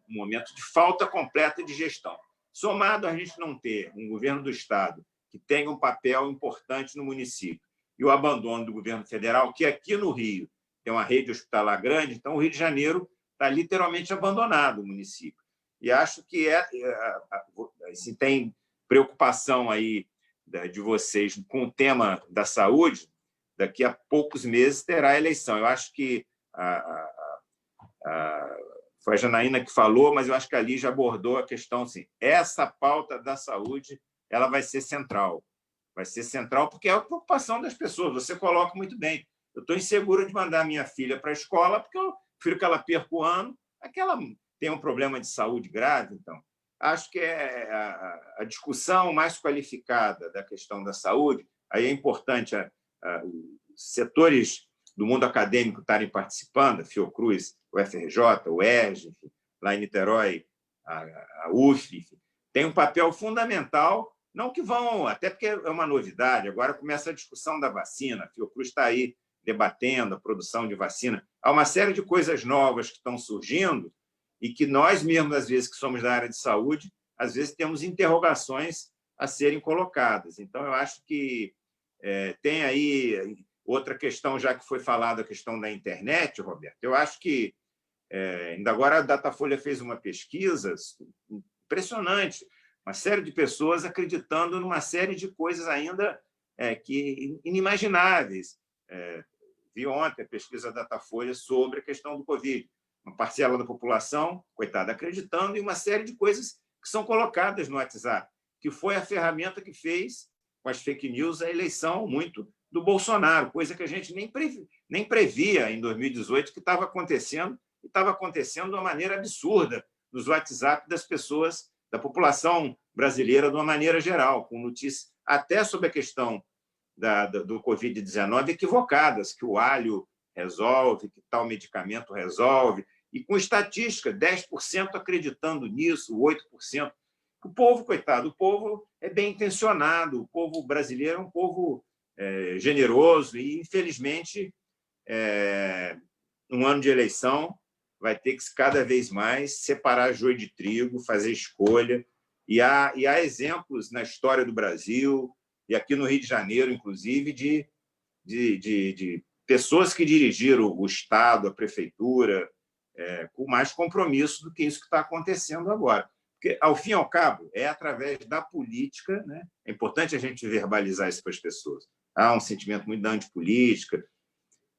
Speaker 2: momento de falta completa de gestão. Somado a gente não ter um governo do Estado que tenha um papel importante no município e o abandono do governo federal, que aqui no Rio tem uma rede hospitalar grande, então o Rio de Janeiro está literalmente abandonado, o município. E acho que se tem preocupação aí de vocês com o tema da saúde, daqui a poucos meses terá a eleição. Eu acho que foi a Janaína que falou, mas eu acho que a Lígia abordou a questão assim, essa pauta da saúde ela vai ser central. Vai ser central porque é a preocupação das pessoas. Você coloca muito bem. Eu estou insegura de mandar minha filha para a escola porque eu prefiro que ela perca o ano, aquela tem um problema de saúde grave. Então, acho que é a discussão mais qualificada da questão da saúde. Aí é importante os setores do mundo acadêmico estarem participando, a Fiocruz, o FRJ, o ERJ, lá em Niterói, a UF, tem um papel fundamental, não que vão, até porque é uma novidade, agora começa a discussão da vacina, a Fiocruz está aí debatendo a produção de vacina, há uma série de coisas novas que estão surgindo e que nós mesmos, às vezes, que somos da área de saúde, às vezes temos interrogações a serem colocadas. Então, eu acho que tem aí outra questão, já que foi falada a questão da internet, Roberto, eu acho que, ainda agora a Datafolha fez uma pesquisa impressionante, uma série de pessoas acreditando numa série de coisas ainda que inimagináveis. Vi ontem a pesquisa da Datafolha sobre a questão do Covid. Uma parcela da população, coitada, acreditando em uma série de coisas que são colocadas no WhatsApp, que foi a ferramenta que fez, com as fake news, a eleição muito do Bolsonaro, coisa que a gente nem previa em 2018 que estava acontecendo, e estava acontecendo de uma maneira absurda nos WhatsApp das pessoas, da população brasileira, de uma maneira geral, com notícias até sobre a questão do Covid-19 equivocadas, que o alho resolve, que tal medicamento resolve, e com estatística, 10% acreditando nisso, 8%. O povo, coitado, o povo é bem intencionado, o povo brasileiro é um povo generoso e, infelizmente, num ano de eleição, vai ter que cada vez mais separar joio de trigo, fazer escolha. E há exemplos na história do Brasil, e aqui no Rio de Janeiro, inclusive, de pessoas que dirigiram o Estado, a prefeitura, com mais compromisso do que isso que está acontecendo agora. Porque, ao fim e ao cabo, é através da política, né? É importante a gente verbalizar isso para as pessoas. Há um sentimento muito da antipolítica.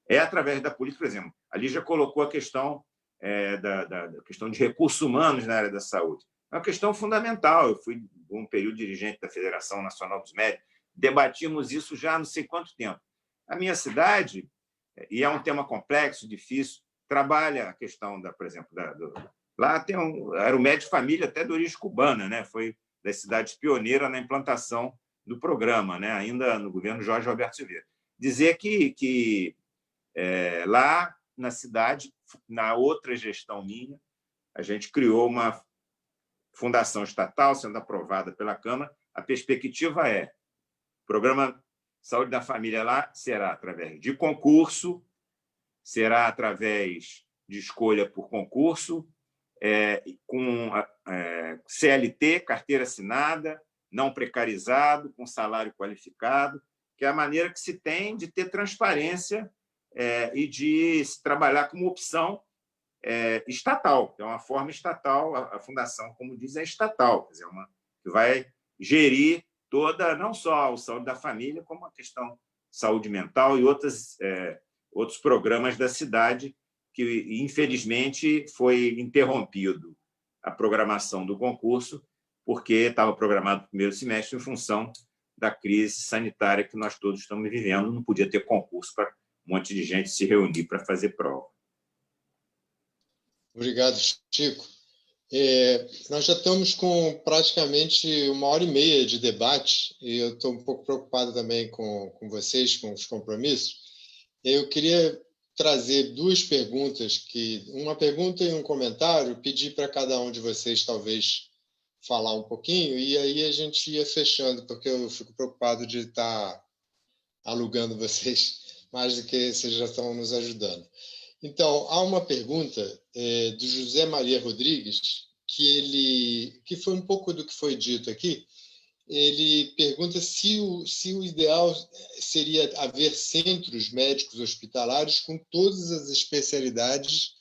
Speaker 2: É através da política, por exemplo, a Lígia colocou a questão da questão de recursos humanos na área da saúde. É uma questão fundamental. Eu fui um período dirigente da Federação Nacional dos Médicos, debatimos isso já há não sei quanto tempo. A minha cidade, e é um tema complexo, difícil, trabalha a questão, por exemplo, lá era o médico de família até de origem cubana, né? Foi das cidades pioneiras na implantação do programa, né? Ainda no governo Jorge Roberto Silveira. Dizer que lá na cidade, na outra gestão minha, a gente criou uma fundação estatal sendo aprovada pela Câmara. A perspectiva o programa Saúde da Família lá será através de concurso, será através de escolha por concurso, com CLT, carteira assinada, não precarizado, com salário qualificado, que é a maneira que se tem de ter transparência e de se trabalhar como opção estatal, que é uma forma estatal, a fundação, como diz, é estatal, quer dizer, que vai gerir toda, não só a saúde da família, como a questão de saúde mental e outros programas da cidade, que, infelizmente, foi interrompido a programação do concurso, porque estava programado para o primeiro semestre em função da crise sanitária que nós todos estamos vivendo, não podia ter concurso para um monte de gente se reunir para fazer prova.
Speaker 3: Obrigado, Chico. Nós já estamos com praticamente 1h30 de debate, e eu estou um pouco preocupado também com vocês, com os compromissos. Eu queria trazer duas perguntas, uma pergunta e um comentário, pedir para cada um de vocês, talvez, falar um pouquinho, e aí a gente ia fechando, porque eu fico preocupado de estar alugando vocês mais do que vocês já estão nos ajudando. Então, há uma pergunta do José Maria Rodrigues, que foi um pouco do que foi dito aqui. Ele pergunta se o ideal seria haver centros médicos hospitalares com todas as especialidades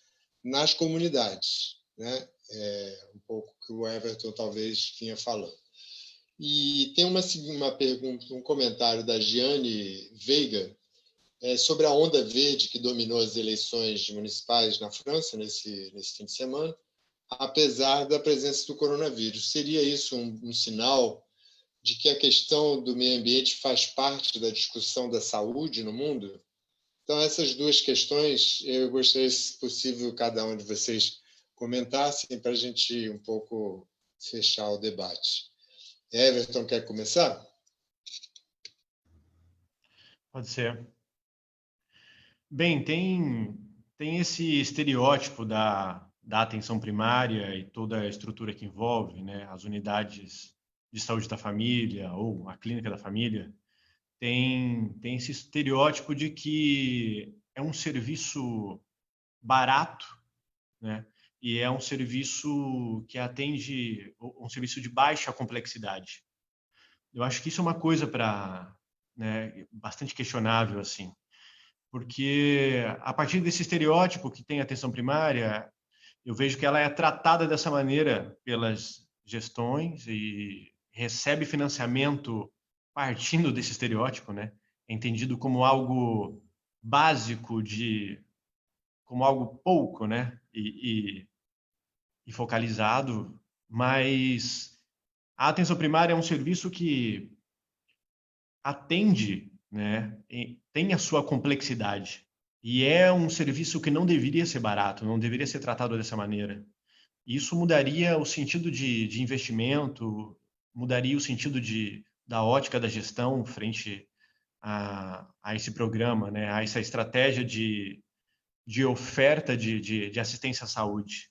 Speaker 3: nas comunidades, né? Um pouco que o Everton talvez vinha falando. E tem uma pergunta, um comentário da Giane Veiga sobre a onda verde que dominou as eleições municipais na França nesse fim de semana, apesar da presença do coronavírus. Seria isso um sinal de que a questão do meio ambiente faz parte da discussão da saúde no mundo? Então, essas duas questões, eu gostaria, se possível, cada um de vocês comentassem para a gente um pouco fechar o debate. Everton, quer começar?
Speaker 4: Pode ser. Bem, tem esse estereótipo da atenção primária e toda a estrutura que envolve, né? As unidades de saúde da família ou a clínica da família, tem esse estereótipo de que é um serviço barato, né? E é um serviço que atende, um serviço de baixa complexidade. Eu acho que isso é uma coisa bastante questionável, assim, porque a partir desse estereótipo que tem atenção primária, eu vejo que ela é tratada dessa maneira pelas gestões e recebe financiamento partindo desse estereótipo, né? Entendido como algo básico, como algo pouco, né? E focalizado, mas a atenção primária é um serviço que atende, né? Tem a sua complexidade. E é um serviço que não deveria ser barato, não deveria ser tratado dessa maneira. Isso mudaria o sentido de investimento, mudaria o sentido da ótica da gestão frente a esse programa, né? A essa estratégia de oferta de assistência à saúde.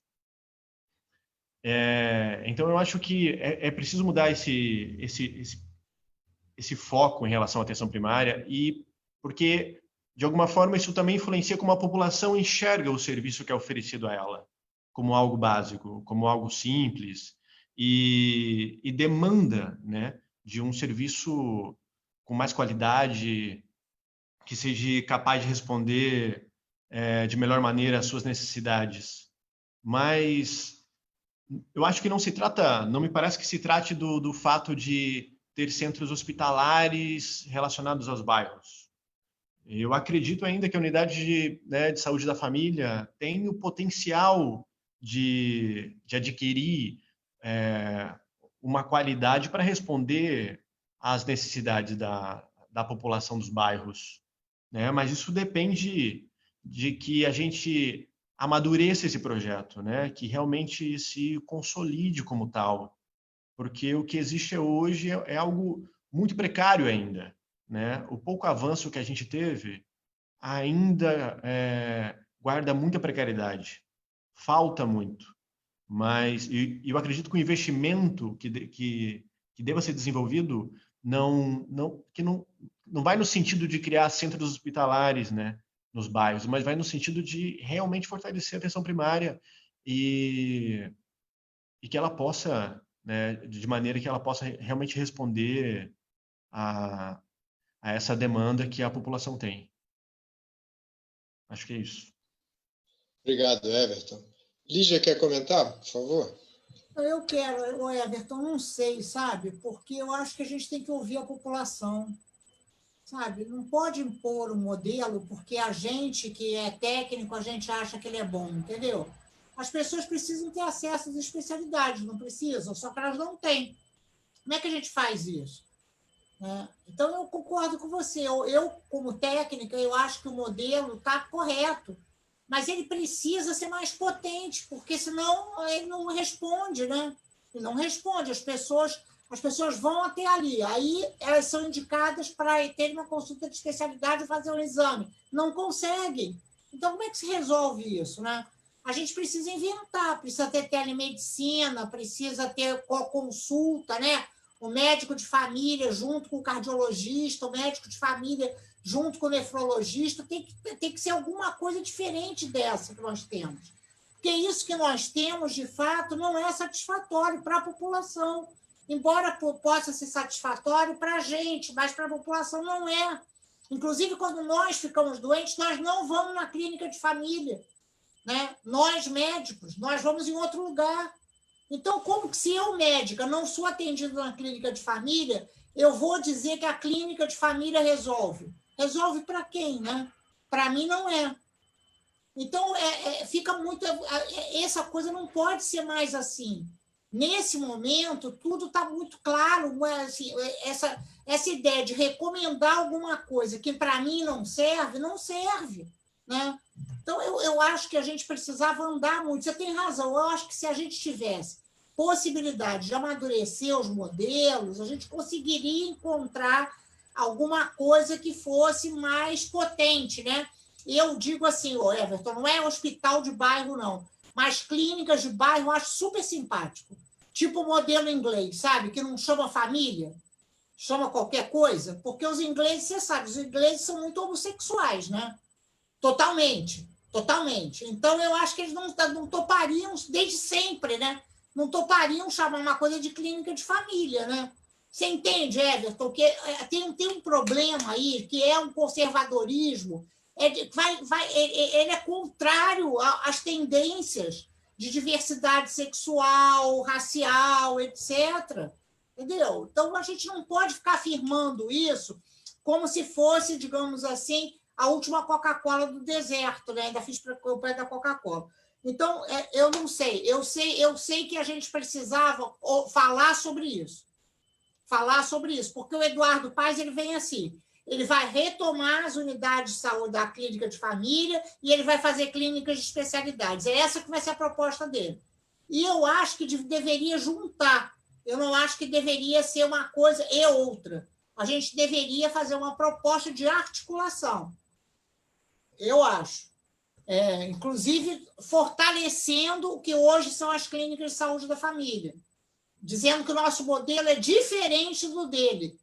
Speaker 4: Então, eu acho que é preciso mudar esse foco em relação à atenção primária, e porque, de alguma forma, isso também influencia como a população enxerga o serviço que é oferecido a ela, como algo básico, como algo simples, e demanda, né, de um serviço com mais qualidade, que seja capaz de responder de melhor maneira às suas necessidades. Mas eu acho que não me parece que se trate do fato de ter centros hospitalares relacionados aos bairros. Eu acredito ainda que a unidade de saúde da família tem o potencial de adquirir uma qualidade para responder às necessidades da população dos bairros, né? Mas isso depende de que a gente amadureça esse projeto, né? Que realmente se consolide como tal, porque o que existe hoje é algo muito precário ainda, né? O pouco avanço que a gente teve ainda guarda muita precariedade, falta muito, mas eu acredito que o investimento que deva ser desenvolvido não vai no sentido de criar centros hospitalares, né, nos bairros, mas vai no sentido de realmente fortalecer a atenção primária e que ela possa, né, de maneira que ela possa realmente responder a essa demanda que a população tem. Acho que é isso.
Speaker 3: Obrigado, Everton. Lígia, quer comentar, por favor?
Speaker 5: Eu quero, Everton, não sei, sabe? Porque eu acho que a gente tem que ouvir a população, sabe? Não pode impor um modelo porque a gente que é técnico, a gente acha que ele é bom, entendeu? As pessoas precisam ter acesso às especialidades, não precisam, só que elas não têm. Como é que a gente faz isso? Então, eu concordo com você. Eu, como técnica, eu acho que o modelo está correto, mas ele precisa ser mais potente, porque senão ele não responde, né? Ele não responde. As pessoas vão até ali, aí elas são indicadas para ter uma consulta de especialidade e fazer um exame. Não conseguem. Então, como é que se resolve isso, né? A gente precisa inventar, precisa ter telemedicina, precisa ter consulta, né? O médico de família junto com o cardiologista, o médico de família junto com o nefrologista, tem que ser alguma coisa diferente dessa que nós temos. Porque isso que nós temos, de fato, não é satisfatório para a população. Embora possa ser satisfatório para a gente, mas para a população não é. Inclusive, quando nós ficamos doentes, nós não vamos na clínica de família, né? Nós, médicos, nós vamos em outro lugar. Então, como que se eu, médica, não sou atendida na clínica de família, eu vou dizer que a clínica de família resolve? Resolve para quem, né? Para mim, não é. Então, fica muito... Essa coisa não pode ser mais assim. Nesse momento, tudo está muito claro. Assim, essa ideia de recomendar alguma coisa que, para mim, não serve, não serve, né? Então, eu acho que a gente precisava andar muito. Você tem razão. Eu acho que se a gente tivesse possibilidade de amadurecer os modelos, a gente conseguiria encontrar alguma coisa que fosse mais potente, né? Eu digo assim, Everton, não é hospital de bairro, não, mas clínicas de bairro eu acho super simpático. Tipo o modelo inglês, sabe? Que não chama família, chama qualquer coisa, porque os ingleses, você sabe, os ingleses são muito homossexuais, né? Totalmente, totalmente. Então, eu acho que eles não topariam, desde sempre, né? Não topariam chamar uma coisa de clínica de família, né? Você entende, Everton? Porque tem um problema aí, que é um conservadorismo, ele é contrário às tendências de diversidade sexual, racial, etc. Entendeu? Então, a gente não pode ficar afirmando isso como se fosse, digamos assim, a última Coca-Cola do deserto, né? Ainda fiz propaganda da Coca-Cola. Então, eu não sei. Eu sei que a gente precisava falar sobre isso. Falar sobre isso, porque o Eduardo Paes ele vem assim, ele vai retomar as unidades de saúde da clínica de família e ele vai fazer clínicas de especialidades. É essa que vai ser a proposta dele. E eu acho que deveria juntar. Eu não acho que deveria ser uma coisa e outra. A gente deveria fazer uma proposta de articulação. Eu acho. Inclusive, fortalecendo o que hoje são as clínicas de saúde da família, dizendo que o nosso modelo é diferente do dele.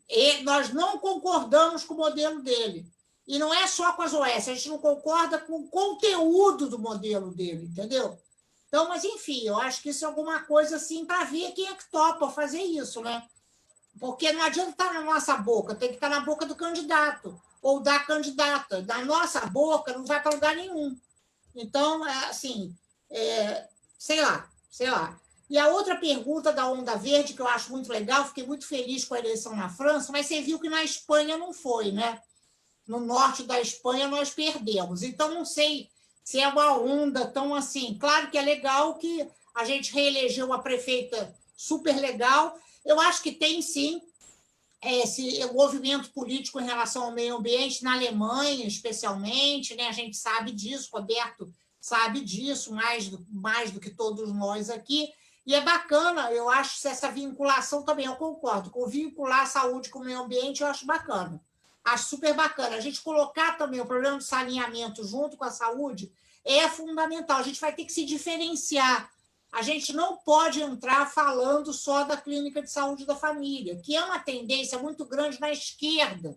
Speaker 5: E nós não concordamos com o modelo dele. E não é só com as OS, a gente não concorda com o conteúdo do modelo dele, entendeu? Então, mas, enfim, eu acho que isso é alguma coisa assim para ver quem é que topa fazer isso, né? Porque não adianta estar na nossa boca, tem que estar na boca do candidato ou da candidata. Da nossa boca não vai para lugar nenhum. Então, assim, sei lá. E a outra pergunta da Onda Verde, que eu acho muito legal, fiquei muito feliz com a eleição na França, mas você viu que na Espanha não foi, né? No norte da Espanha nós perdemos. Então, não sei se é uma onda tão assim. Claro que é legal que a gente reelegeu uma prefeita super legal. Eu acho que tem, sim, esse movimento político em relação ao meio ambiente, na Alemanha, especialmente, né? A gente sabe disso, Roberto sabe disso, mais do que todos nós aqui. E é bacana, eu acho que essa vinculação também, eu concordo, com vincular a saúde com o meio ambiente, eu acho bacana. Acho super bacana. A gente colocar também o problema do saneamento junto com a saúde é fundamental. A gente vai ter que se diferenciar. A gente não pode entrar falando só da clínica de saúde da família, que é uma tendência muito grande na esquerda,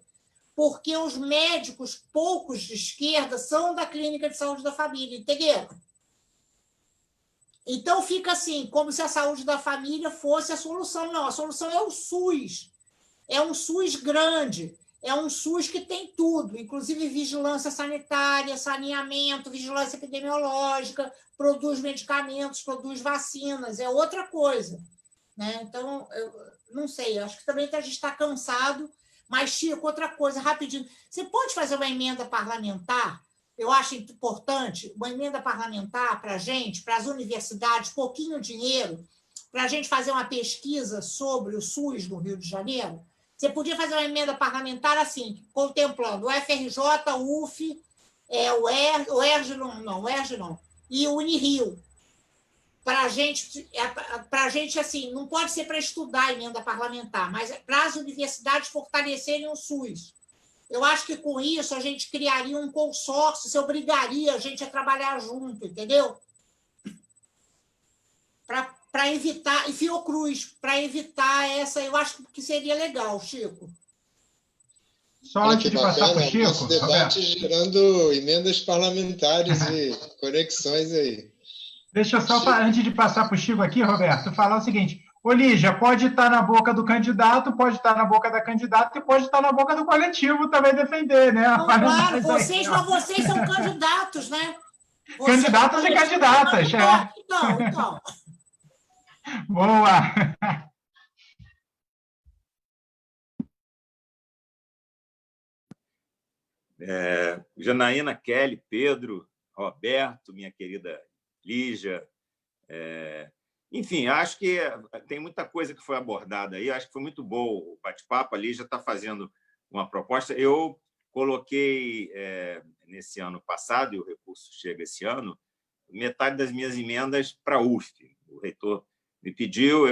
Speaker 5: porque os médicos, poucos de esquerda, são da clínica de saúde da família, entendeu? Então, fica assim, como se a saúde da família fosse a solução. Não, a solução é o SUS. É um SUS grande, é um SUS que tem tudo, inclusive vigilância sanitária, saneamento, vigilância epidemiológica, produz medicamentos, produz vacinas, é outra coisa, né? Então, eu não sei, acho que também a gente está cansado, mas, Chico, outra coisa, rapidinho, você pode fazer uma emenda parlamentar? Eu acho importante, uma emenda parlamentar para a gente, para as universidades, pouquinho dinheiro, para a gente fazer uma pesquisa sobre o SUS no Rio de Janeiro. Você podia fazer uma emenda parlamentar assim, contemplando o FRJ, o UF, o ERJ não, e o Unirio. Para a gente, assim, não pode ser para estudar a emenda parlamentar, mas para as universidades fortalecerem o SUS. Eu acho que com isso a gente criaria um consórcio, se obrigaria a gente a trabalhar junto, entendeu? Para para evitar, e Fiocruz, para evitar essa, eu acho que seria legal, Chico.
Speaker 1: Só antes de passar para o Chico,
Speaker 3: nosso debate
Speaker 1: Roberto,
Speaker 3: gerando emendas parlamentares e conexões aí.
Speaker 1: deixa eu só,
Speaker 3: Chico.
Speaker 1: antes de passar para o Chico aqui, Roberto, falar o seguinte: ô, Lígia, pode estar na boca do candidato, pode estar na boca da candidata e pode estar na boca do coletivo também defender, né?
Speaker 5: Não, claro, vocês são candidatos, né?
Speaker 1: Candidatos e candidatas, é.
Speaker 5: Então.
Speaker 1: Boa!
Speaker 2: Janaína, Kelly, Pedro, Roberto, minha querida Lígia. Enfim, acho que tem muita coisa que foi abordada aí. Acho que foi muito bom o bate-papo. A Lígia está fazendo uma proposta. Eu coloquei, nesse ano passado, e o recurso chega esse ano, metade das minhas emendas para a UF. O reitor me pediu,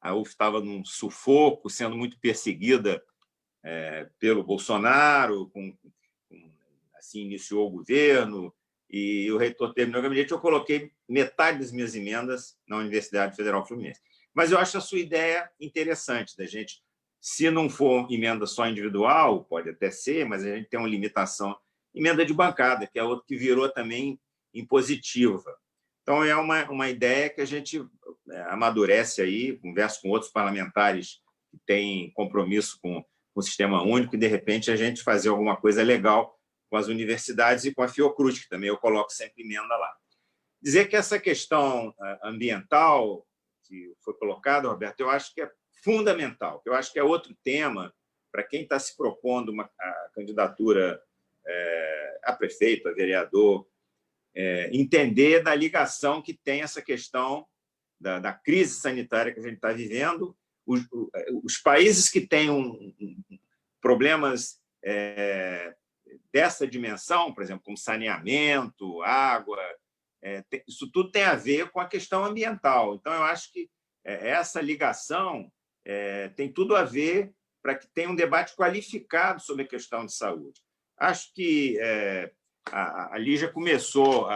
Speaker 2: a UF estava num sufoco, sendo muito perseguida pelo Bolsonaro, assim iniciou o governo, e o reitor terminou o gabinete. Eu coloquei metade das minhas emendas na Universidade Federal Fluminense. Mas eu acho a sua ideia interessante, da gente, se não for emenda só individual, pode até ser, mas a gente tem uma limitação, emenda de bancada, que é outra que virou também impositiva. Então, é uma ideia que a gente amadurece aí, conversa com outros parlamentares que têm compromisso com o Sistema Único, e, de repente, a gente fazer alguma coisa legal com as universidades e com a Fiocruz, que também eu coloco sempre emenda lá. Dizer que essa questão ambiental que foi colocada, Roberto, eu acho que é fundamental, eu acho que é outro tema para quem está se propondo a candidatura a prefeito, a vereador, entender da ligação que tem essa questão da crise sanitária que a gente está vivendo. Os países que têm problemas dessa dimensão, por exemplo, como saneamento, água, isso tudo tem a ver com a questão ambiental. Então, eu acho que essa ligação tem tudo a ver para que tenha um debate qualificado sobre a questão de saúde. Acho que a Lígia começou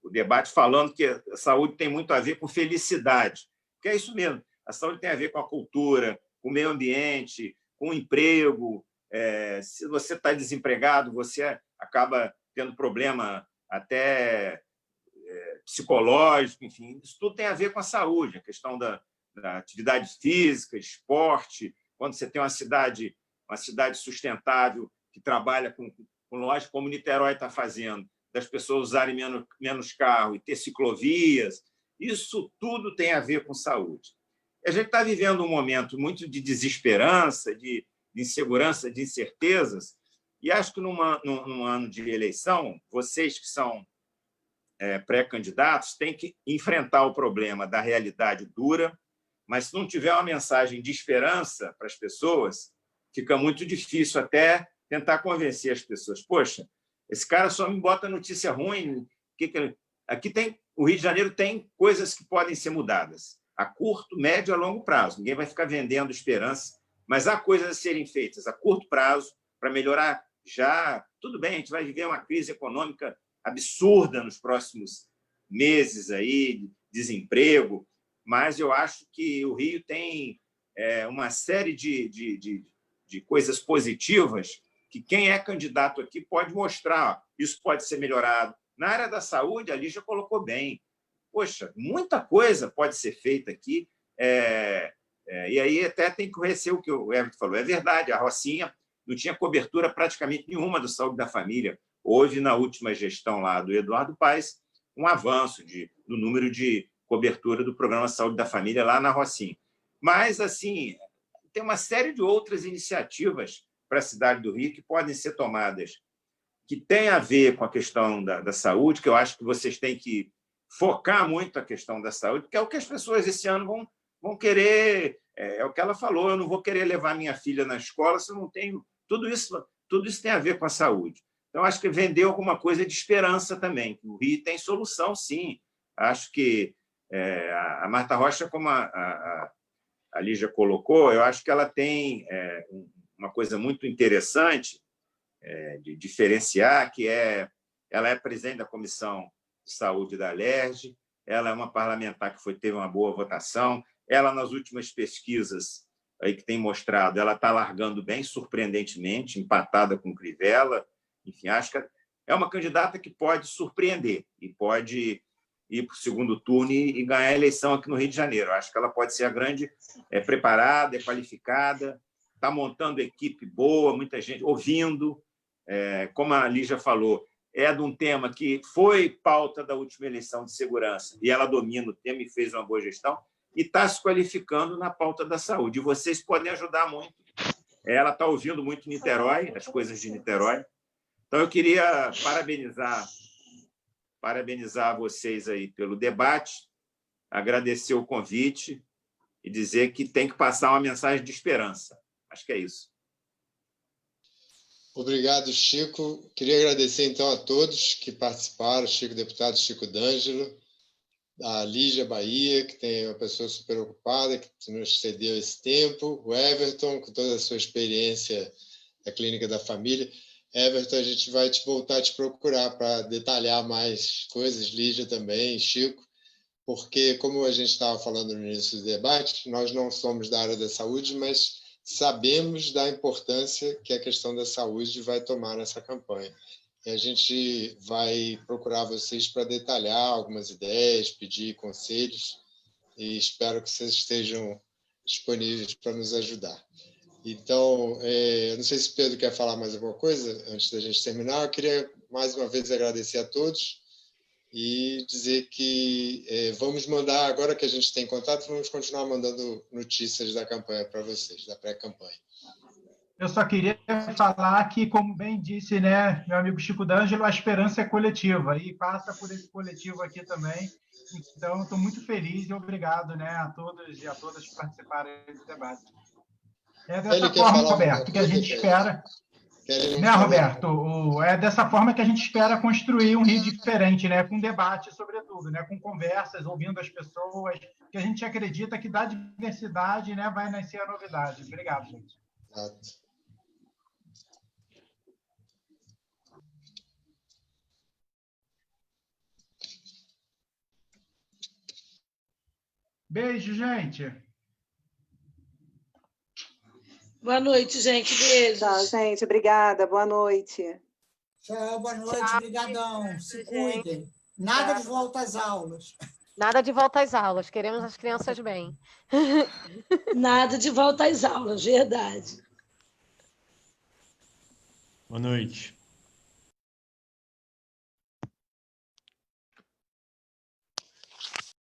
Speaker 2: o debate falando que a saúde tem muito a ver com felicidade, que é isso mesmo. A saúde tem a ver com a cultura, com o meio ambiente, com o emprego. Se você está desempregado, você acaba tendo problema até psicológico, enfim, isso tudo tem a ver com a saúde, a questão da atividade física, esporte. Quando você tem uma cidade sustentável que trabalha com lógica, como Niterói está fazendo, das pessoas usarem menos carro e ter ciclovias, isso tudo tem a ver com saúde. A gente está vivendo um momento muito de desesperança, de insegurança, de incertezas, e acho que num ano de eleição, vocês que são pré-candidatos têm que enfrentar o problema da realidade dura, mas se não tiver uma mensagem de esperança para as pessoas, fica muito difícil até tentar convencer as pessoas. Poxa, esse cara só me bota notícia ruim. Aqui o Rio de Janeiro tem coisas que podem ser mudadas a curto, médio e a longo prazo. Ninguém vai ficar vendendo esperança, mas há coisas a serem feitas a curto prazo para melhorar já. Tudo bem, a gente vai viver uma crise econômica absurda nos próximos meses, aí, desemprego, mas eu acho que o Rio tem uma série de coisas positivas que quem é candidato aqui pode mostrar. Isso pode ser melhorado. Na área da saúde, a Lígia colocou bem. Poxa, muita coisa pode ser feita aqui. E aí até tem que conhecer o que o Everton falou. É verdade, a Rocinha não tinha cobertura praticamente nenhuma do Saúde da Família. Houve, na última gestão lá do Eduardo Paes, um avanço no número de cobertura do Programa Saúde da Família lá na Rocinha. Mas, assim, tem uma série de outras iniciativas para a cidade do Rio que podem ser tomadas, que têm a ver com a questão da saúde, que eu acho que vocês têm que focar muito a questão da saúde, porque é o que as pessoas esse ano vão querer, é o que ela falou, eu não vou querer levar minha filha na escola se eu não tenho... Tudo isso tem a ver com a saúde. Então, acho que vendeu alguma coisa de esperança também. O Rio tem solução, sim. Acho que a Marta Rocha, como a Lígia colocou, eu acho que ela tem uma coisa muito interessante de diferenciar, que ela é presidente da Comissão de Saúde da Alerj, ela é uma parlamentar que teve uma boa votação, ela, nas últimas pesquisas aí que tem mostrado, ela está largando bem, surpreendentemente, empatada com Crivella. Enfim, acho que é uma candidata que pode surpreender e pode ir para o segundo turno e ganhar a eleição aqui no Rio de Janeiro. Acho que ela pode ser a grande, preparada, qualificada, está montando equipe boa, muita gente ouvindo. Como a Lígia falou, é de um tema que foi pauta da última eleição de segurança, e ela domina o tema e fez uma boa gestão, e está se qualificando na pauta da saúde. E vocês podem ajudar muito. Ela está ouvindo muito Niterói, as coisas de Niterói. Então, eu queria parabenizar vocês aí pelo debate, agradecer o convite e dizer que tem que passar uma mensagem de esperança. Acho que é isso.
Speaker 3: Obrigado, Chico. Queria agradecer, então, a todos que participaram, Chico, deputado Chico D'Angelo, a Lígia Bahia, que tem uma pessoa super ocupada, que nos cedeu esse tempo, o Everton, com toda a sua experiência da Clínica da Família. Everton, a gente vai voltar a te procurar para detalhar mais coisas, Lígia também, Chico, porque, como a gente estava falando no início do debate, nós não somos da área da saúde, mas sabemos da importância que a questão da saúde vai tomar nessa campanha. E a gente vai procurar vocês para detalhar algumas ideias, pedir conselhos, e espero que vocês estejam disponíveis para nos ajudar. Então, não sei se o Pedro quer falar mais alguma coisa antes da gente terminar. Eu queria, mais uma vez, agradecer a todos e dizer que vamos mandar, agora que a gente tem contato, vamos continuar mandando notícias da campanha para vocês, da pré-campanha.
Speaker 1: Eu só queria falar que, como bem disse, né, meu amigo Chico D'Angelo, a esperança é coletiva e passa por esse coletivo aqui também. Então, estou muito feliz e obrigado, né, a todos e a todas que participaram desse debate. É dessa forma, Roberto, que a gente espera. Né, Roberto? É dessa forma que a gente espera construir um Rio diferente, né? Com debate, sobretudo, né? Com conversas, ouvindo as pessoas, que a gente acredita que da diversidade, né, vai nascer a novidade. Obrigado, gente.
Speaker 3: Exato.
Speaker 1: Beijo, gente.
Speaker 7: Boa noite, gente. Beijo.
Speaker 8: Tchau, gente. Obrigada. Boa noite.
Speaker 5: Tchau, boa noite. Obrigadão. Se cuidem. Nada de volta às aulas.
Speaker 6: Nada de volta às aulas. Queremos as crianças bem.
Speaker 7: Nada de volta às aulas, verdade.
Speaker 4: Boa noite.